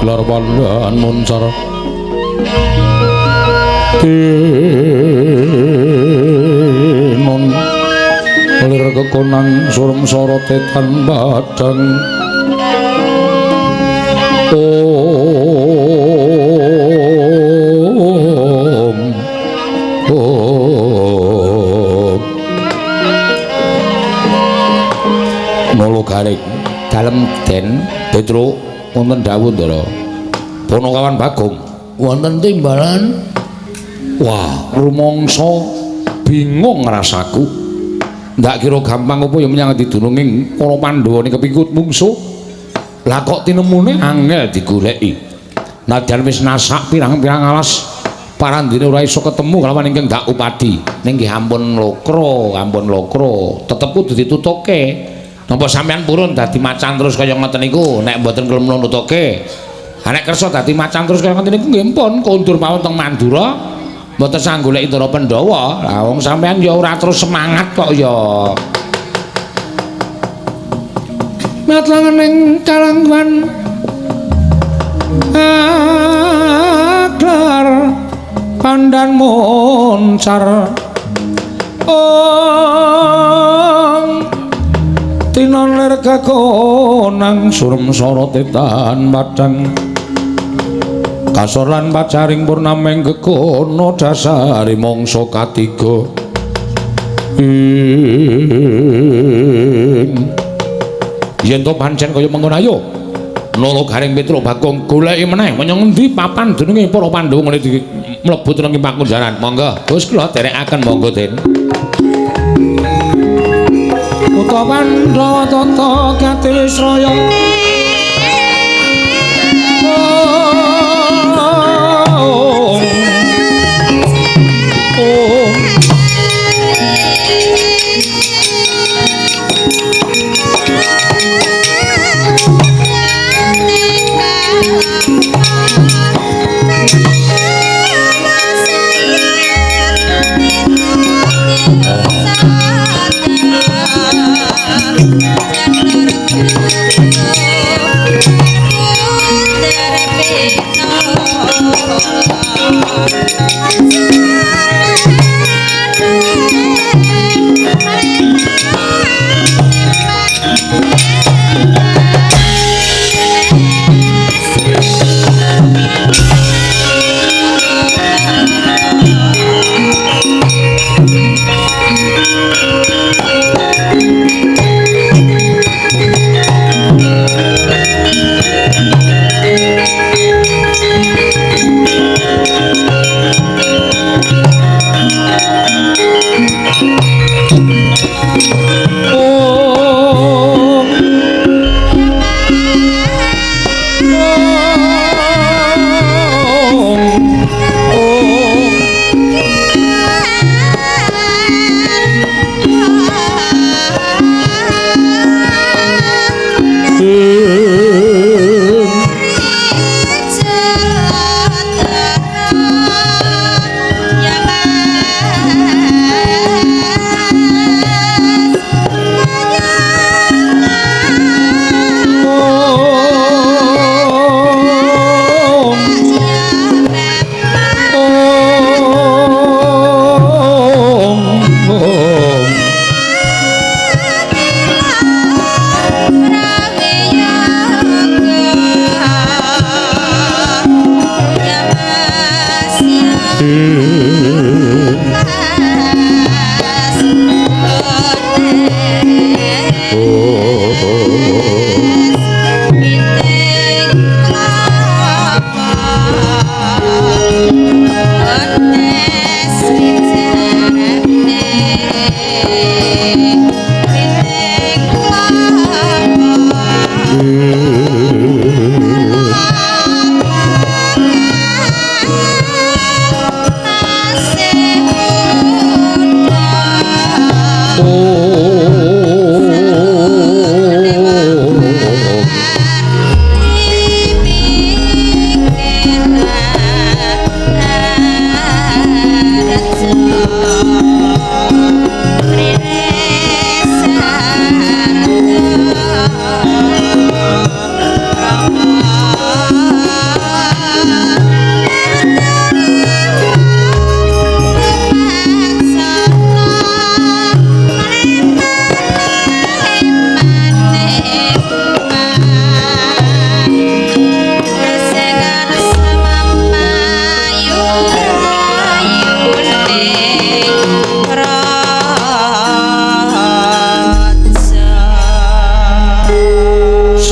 gelar wandaan muncar tinon lir kekonang surem sorotetan badang Nolo garing dalem den Petro wonten dawuh Ndara Ponokawan Bagong wonten timbalan. wah rumangsa bingung rasaku ndak kira gampang apa ya menyang didununging para Pandhawa ning kepingkut mungsuh lah kok tinemune angel digoleki nadyan wis nasak pirang-pirang alas parandene ora iso ketemu kalawan ingkang dak upadi ning nggih ampun lokro tetep kudu ditutuke napa sampean purun dadi macan terus kaya ngoten niku nek mboten kelem nutuke nek kersa dadi macan terus kaya ngoten niku nggih pun kondur mawon teng Mandura mboten sang golek Ndara Pandhawa lah wong sampean ya ora terus semangat kok ya matlangening kalangguan aklar pandan moncar tinon ler kakonang surem sorotetan badang kasor lan pacaring purnameng gekono dasari mangsa katiga yen to pancen kaya mengkono ayo Nolo garing Petro Bagong goleki meneh menyang endi papan jenenge para Pandhawa ngene iki mlebu teng pakunjaran monggo Gus kula derekaken monggo Den Utawa Pandhawa tata Gatisraya Thank you.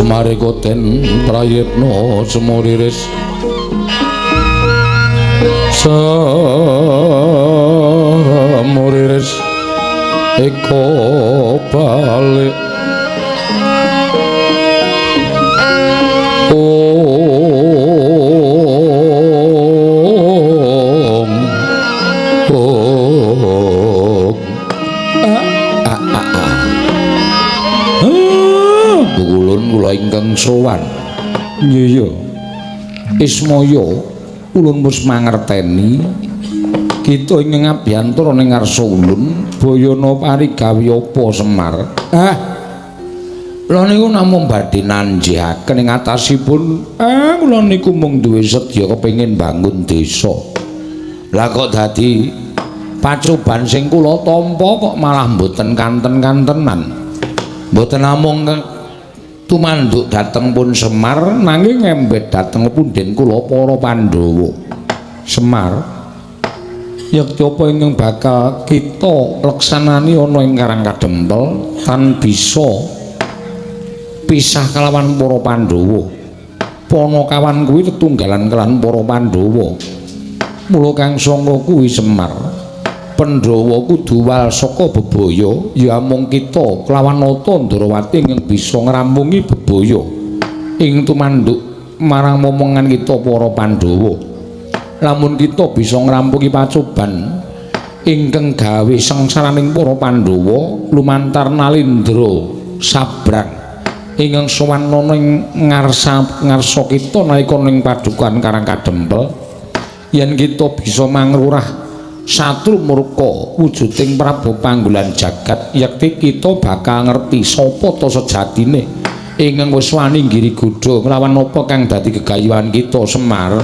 Marekoten prayitna semuriris semuriris eko balik ingkang sowan iya Ismaya ulun mus mangerteni kita ing ngabiyantara ning ngarsa ulun bayana parigawe apa Semar kula niku namung badhe nanjihaken ing atasipun kula niku mung duwe sedya kepengin bangun desa lah kok dadi pacoban sing kula tampa kok malah mboten kanten-kantenan mboten namung tumanduk dateng pun Semar nanging ngembet dateng punden kula para Pandhawa Semar yaktapa ingkang bakal kita leksanani ana ing Karang Kadempel tan bisa pisah kalawan para Pandhawa Panakawan kuwi tetunggalan kelawan para Pandhawa mula kang sanga kuwi Semar Pandhawa kudu wal saka bebaya ya mung kita kelawan Nata Ndrawati ingkang bisa ngrampungi bebaya ing tumanduk marang momongan kita para Pandhawa lamun kita bisa ngrampungi pacoban ingkang gawe sengsaraning para Pandhawa lumantar Nalindra Sabrang ingkang sowan ana ing ngarsa kita nalika ning padukan Karang Kadempel yen kita bisa mangrurah Satru murka wujuding Prabu Panggolan Jagat yakti kita bakal ngerti sapa ta sejatine ingkang wis wani nggiri godha nglawan apa kang dadi gegayuhan kita Semar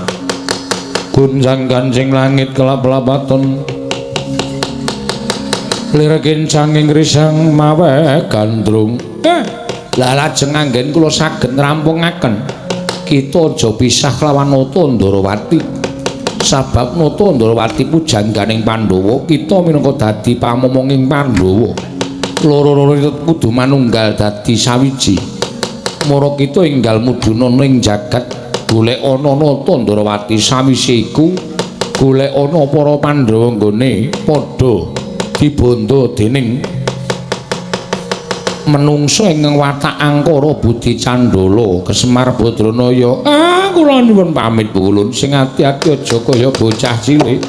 gunjang kancing langit kelap-lapaton liraken canging risang mawe gandrung lah lajeng anggen kula saged ngrampungaken kita aja pisah kelawan Nata Ndrawati sabab Nata Ndrawati pujangganing Pandhawa kita minangka dadi pamomonging Pandhawa loro-loro kudu manunggal dadi sawiji mara kita enggal mudhuna ning jagat golek ana Nata Ndrawati sawise iku golek ana para Pandhawa nggone padha dibanda dening menungso ingkang watak angkara budi candala Kesemar Badranaya kula nyuwun pamit ulun sing ati-ati aja kaya bocah cilik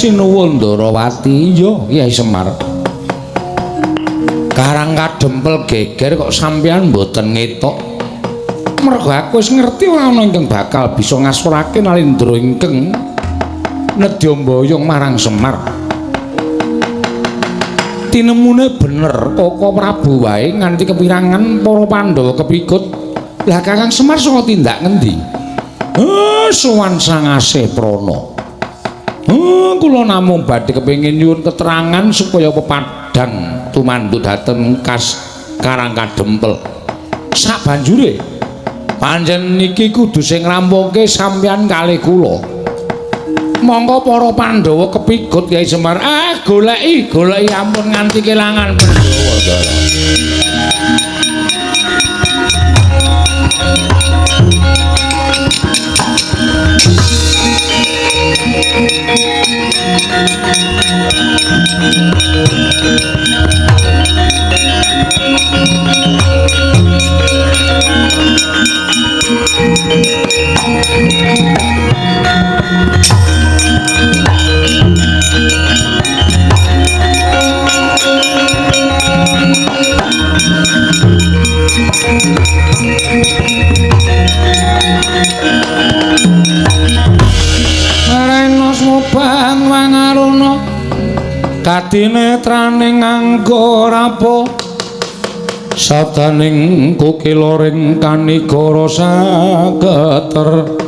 Sinuwun Ndrawati yo Kyai Semar Karang Kadempel geger kok sampeyan mboten ngetok mergo aku wis ngerti ora ana ingkang bakal bisa ngasurake Nalindra ingkang nedya mboyong marang Semar tinemune bener Koko Prabu wae nganti kepirangan para Pandhawa kepikut lah Kakang Semar saka tindak ngendi sowan Sangase Prana kula namung badhe kepengin nyuwun keterangan supaya pepadang tumanduk dhateng kas Karang Kadempel sabanjure panjen niki kudu sing ngrampunke sampeyan kalih kula monggo para Pandhawa kepikut Kyai Semar goleki ampun nganti kelangan Pandhawa Renos mubang wangaruna katinetraning nganggo rapo sadaning kukiloring kanigara sageter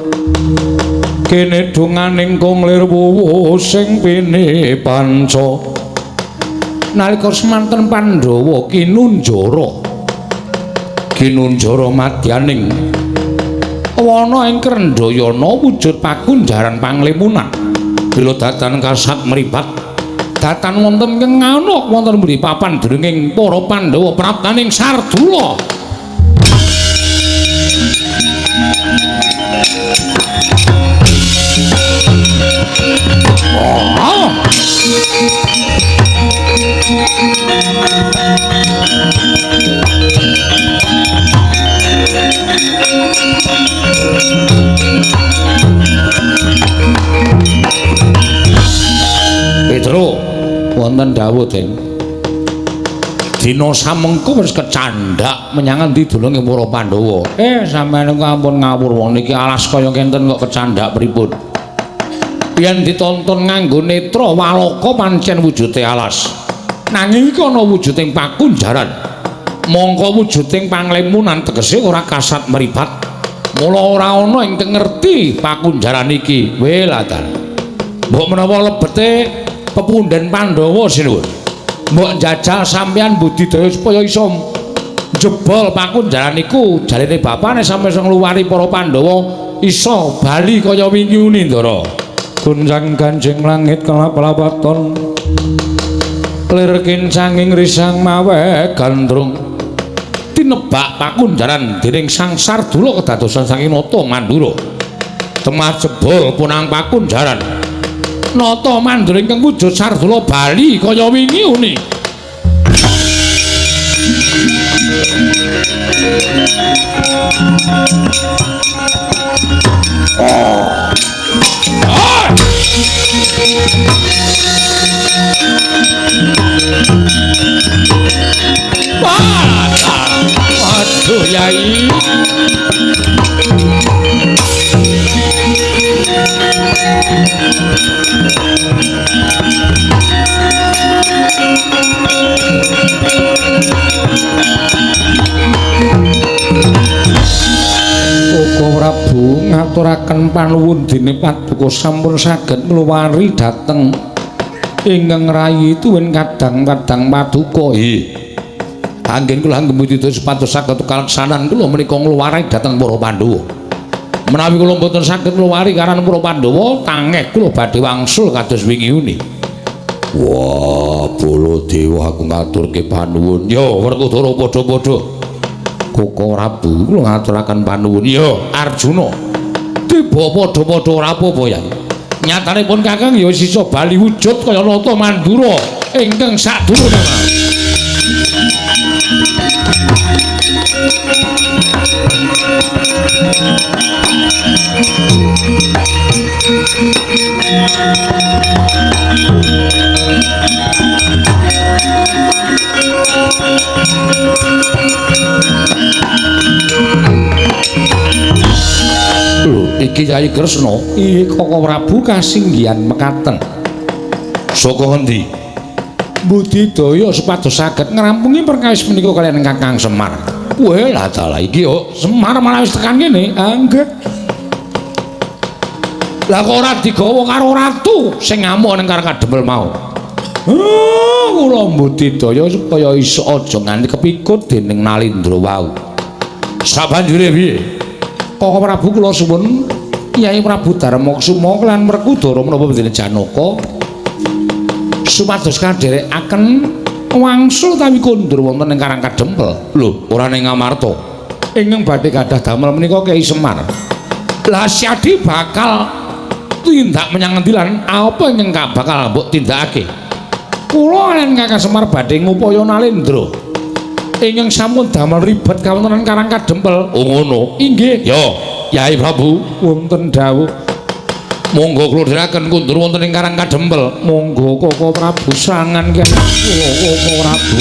kene dunganing kunglir wuwu sing pini panca nalika semanten Pandhawa kinunjara madyaning wana ing Krendayana wujud pakunjaran panglimunan bila datan kasat mripat datan wonten ing nganuk wonten mburi papan dening para Pandhawa praptaning Sardula Pedro wonten dawuh Den dina samengko wis kecandhak menyang endi dolonge para Pandhawa sampeyan kok ampun ngawur wong niki alas kaya kenten kok kecandhak pripun yen ditonton nganggo netra waloka pancen wujude alas nanging iki ana wujuding pakunjaran mongko wujuding panglimunan tegese ora kasat mripat mula ora ana ing ngerti pakunjaran iki welatan mbok menawa lebete pepundhen Pandhawa sinuwun mbok njajal sampeyan budidaya supaya iso jebol pakunjaran iku jarene bapane sampe iso ngluwari para Pandhawa iso bali kaya wingi Ndara kunjang ganjing langit kelap-lapaton lir kincanging risang mawe gandrung tinebak pakunjaran dening Sang Sardula kedadosan saking nata Mandura temah jebol punang pakunjaran nata Mandura ingkang wujud Sardula bali kaya wingi uni Waduh Yai Koko Prabu ngaturaken panuwun dene Paduka sampun saged ngluwari dhateng ingkang rayi tuwin kadang-kadang Paduka anggen kula anggembudidaya supados saged kaleksanan kula menika ngluwari dhateng para Pandhawa menawi kula boten saged ngluwari karan para Pandhawa tangeh kula badhe wangsul kados wingi uni wah Baladewa aku ngaturke panuwun ya Werkudara padha-padha Koko Prabu kula ngaturaken panuwun ya Arjuna tiba padha-padha ora apa-apa ya nyatanipun Kakang ya wis iso bali wujud kaya nata Mandura ingkang sadurunge iki Yai Kresna iki Koko Prabu kasinggihan mekaten saka ngendi budidaya supados saged ngrampungi perkawis menika kaliyan Kakang Semar weh lah dalah iki yo Semar malah wis tekan kene nggih lah kok ora digawa karo ratu sing ngamuk ning Karang Kadempel mau kula budidaya supaya iso aja nganti kepikut dening Nalindra wau sabanjure piye Koko Prabu kula suwun Kyai Prabu Darmaksuma lan Werkudara menapa dene Janaka supados kadherekaken wangsul tawi kondur wonten ing Karang Kadempel lho ora ning Ngamarta ingkang badhe kadah damel menika Kyai Semar lah Syadi bakal tindak menyang ngendi lan apa ingkang bakal mbok tindakake kula lan Kakang Semar badhe ngupaya Nalindra ingkang sampun damel ribet kawontenan Karang Kadempel oh ngono inggih ya Yai Prabu wonten dawuh. monggo kula dherekaken kundur wonten ing Karang Kadempel. Monggo Koko Prabu sangan kene. Koko Prabu.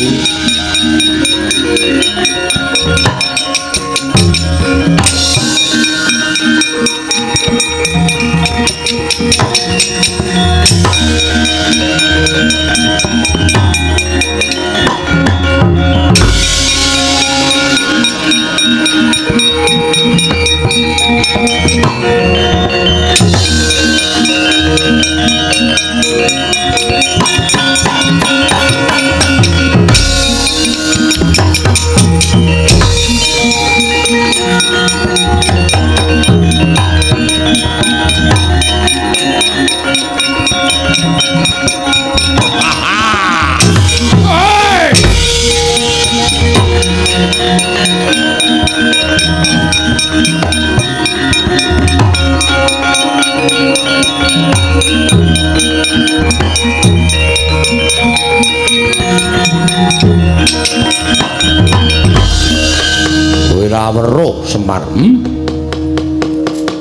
Kowe ra weruh Semar.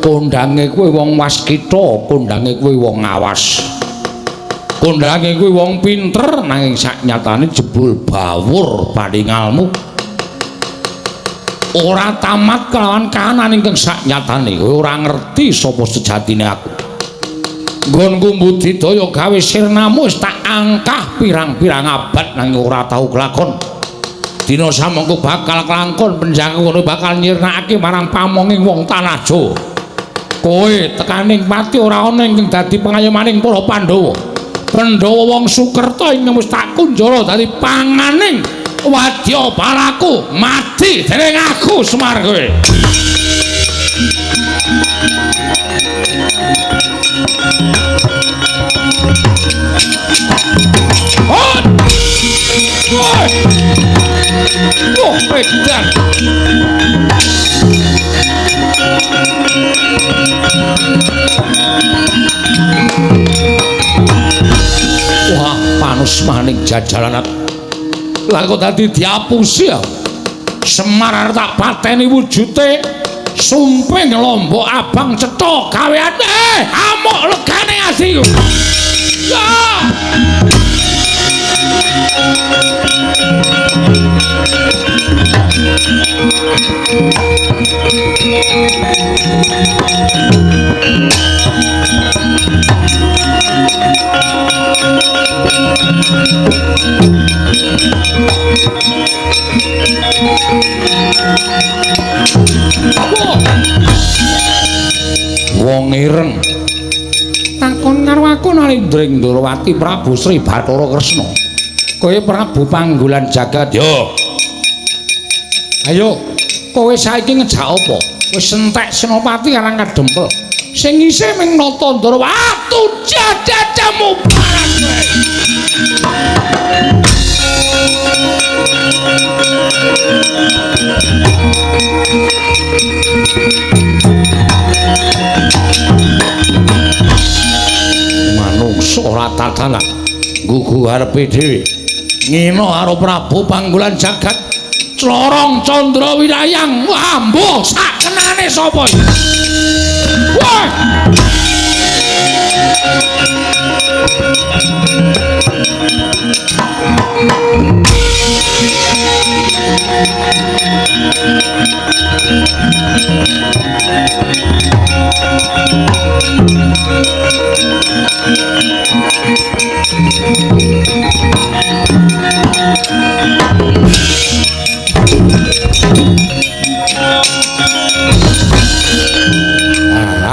Kondange kowe wong waskita, kondange kowe wong awas. Kondange kowe wong pinter nanging saknyatane jebul bawur paningalmu. Ora tamat kelawan kahanan ingkang saknyatane. Kowe ora ngerti sapa sejatine aku. Nggonku budidaya gawe sirnamu wis tak angkah pirang-pirang abad nanging ora tau kelakon. Dina samengko bakal kelangkon penjaga ngono bakal nyirnakake marang pamonging wong tanah Jawa. Kowe tekaning pati ora ana ingkang dadi pengayomaning para Pandhawa. Pandhawa wong Sukerta ingkang wis tak kunjara dadi panganing wadya balaku mati dening aku Semar kowe. Oh, edan. Wah, panus maning jajalan. Lah kok dadi diapusi ya. Semar arep tak pateni wujute sumping lombok abang cetha gawean amuk legane ati. Ya. Wong ireng takon karo aku Narendring Ndrawati Prabu Sri Bathara Kresna. Kowe Prabu Panggolan Jagat yo. Ayo, kowe saiki ngejak apa? Wis entek Senopati Karang Kadempel. Sing isih ming nata Ndrawati jajatamu barang kowe. Manungsa ora tatanan gugu arepe dhewe ngina karo Prabu Panggolan Jagat Clorong Candra Wirayang. Wah, mbuh sakenane sapa iki? Wah!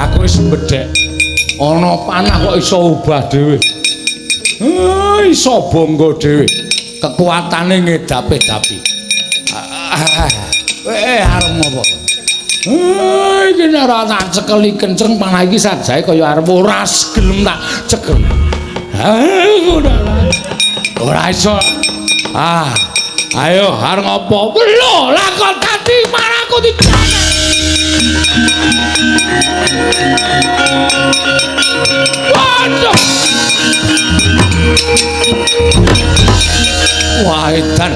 Aku wis bedhek. Ana panah kok iso ubah dhewe. Iso bangga dhewe. Kekuatane ngedapi-dapi. Arep ngopo? Iki ora tak cekeli kenceng panah iki sajae kaya arep ora gelem tak cekel. Ora iso. Ayo arep ngopo? Lho, lah kok tadi marangku dicana. Waduh. Wah, edan.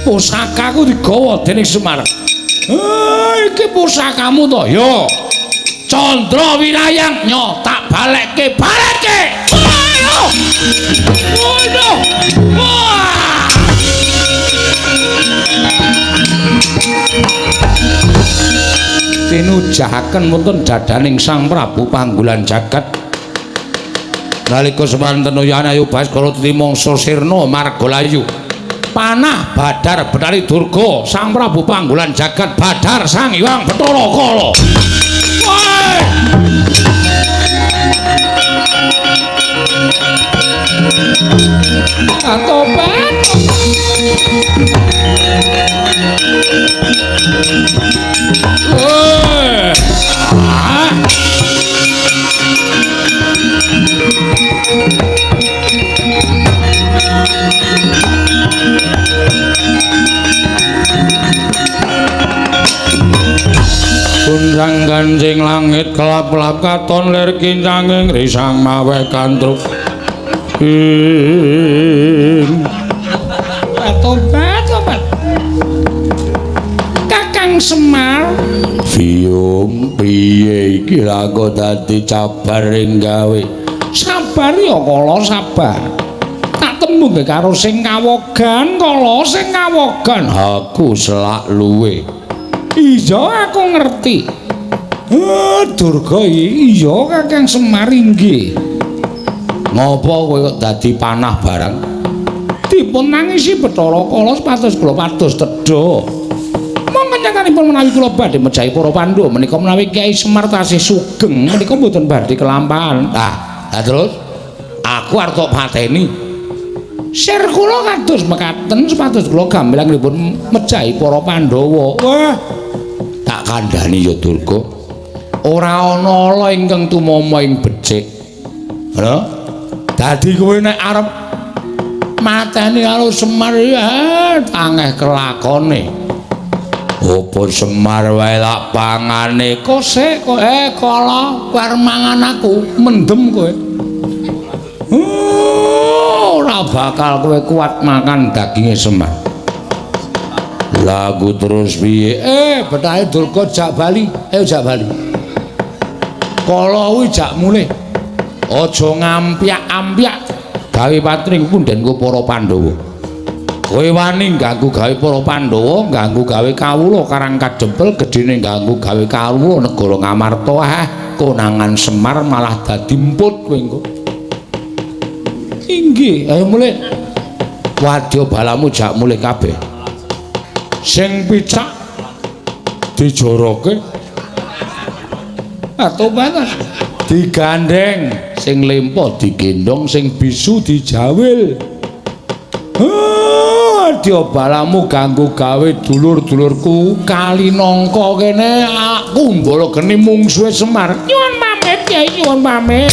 Pusakaku digawa dening Semar. Iki pusakamu to? Yo. Candra Winayang nyo tak balekke. Ayo. Waduh. Wah. Tinujahaken wonten dadaning Sang Prabu Panggulan Jagat. Nalika semanten Yana Ayu Baskara Timangsa Sirna Margalayu. Panah Badar Betari Durga Sang Prabu Panggulan Jagat Badar Sang Hyang Bathara Kala. Woi. Atobat. Woi. Ah. Kunjang ganjing langit kelap-kelap katon lir kincanging risang maweh kantruk Tobat Kakang Semar Biung piye iki lha kok dadi cabar ing gawe sabar ya kala sabar tak tembung karo sing kawogan kala sing kawogan aku selak luwe iya aku ngerti Durga iya Kakang Semar inggih ngopo kowe kok dadi panah barang dipun nangisi Bathara Kala pados kula pados tedha monggo nyatanipun menawi kula badhe mejahi para Pandhawa menika menawi Kyai Semar tasih sugeng menika mboten badhe kelampahan terus aku arep tok pateni sir kula kados mekaten supados kula gamblangipun mejahi para Pandhawa wah tak kandhani ya Durga ora ana ala ingkang tumama ing becik lho dadi kowe nek arep mateni karo Semar ya tangeh kelakone apa Semar wae lak pangane kok sik kok kala arep mangan aku mendem kowe ora bakal kowe kuat makan daginge Semar lagu terus piye betahe Durga jak bali jak bali kala kuwi jak mulih aja ngampyak-ampyak gawe patring pundhenku para Pandhawa kowe wani ganggu gawe para Pandhawa ganggu gawe kawula Karang Kadempel gedene ganggu gawe kawula negara Ngamarta konangan Semar malah dadi emput kowe engko inggih ayo mulih wadya balamu jak mulih kabeh sing picak dijoroke atobat digandeng sing lempo digendong sing bisu dijawil adya balamu ganggu gawe dulur-dulurku kali nangka kene aku mbolo geni mungsuhe Semar nyuwun pamit Kyai nyuwun pamit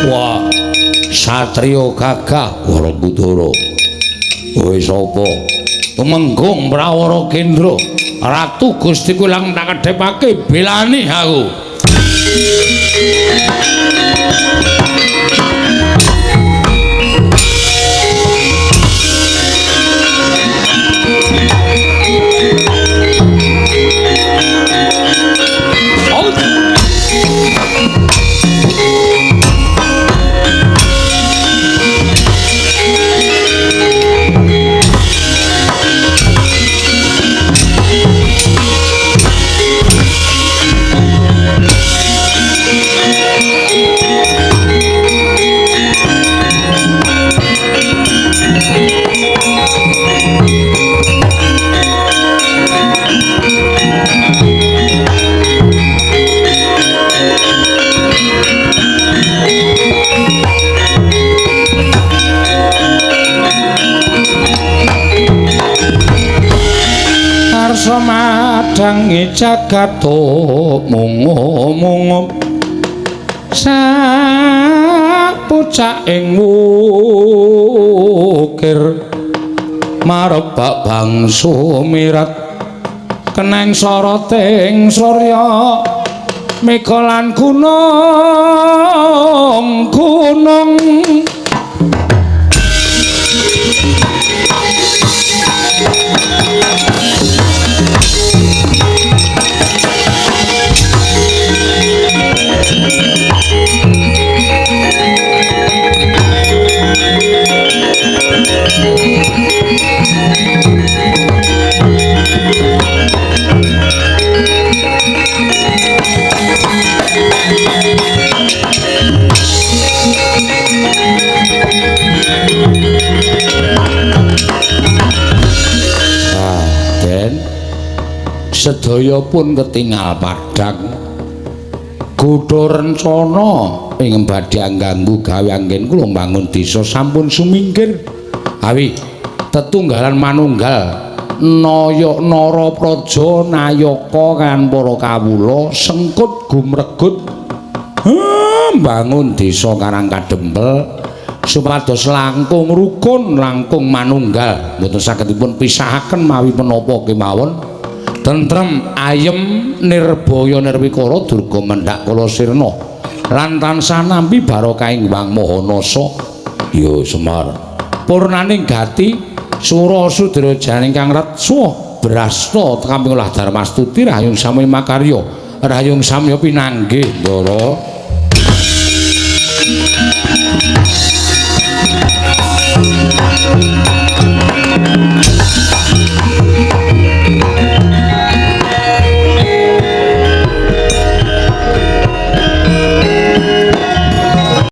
wah satriya gagah Warakudara kowe sapa Tumenggung Prawara Kendra Ratu Gustiku lang tak kedhepake belani aku sangi jagato mung sak pucak ing wukir marebak bangsu mirat keneng soroting surya mikolan gunung sedaya pun ketingal padhang kutha rencana ing badhe ngganggu gawe anggen kula mbangun desa sampun sumingkir awi tetunggalan manunggal Nara Praja Nayaka kan para kawula sengkut gumregut mbangun desa Karang Kadempel supados langkung rukun langkung manunggal mboten saged dipun pisahaken mawi menapa kemawon tentrem ayem nirbaya nirwikara durga mendhak kala sirna lan tansah nampi barokahing Wang Mahanasa ya Semar purnaning gati sura sudrajane ingkang retsa brasta kamping ulah Darmastuti rahayung sami makarya rahayung samya pinanggih Ndara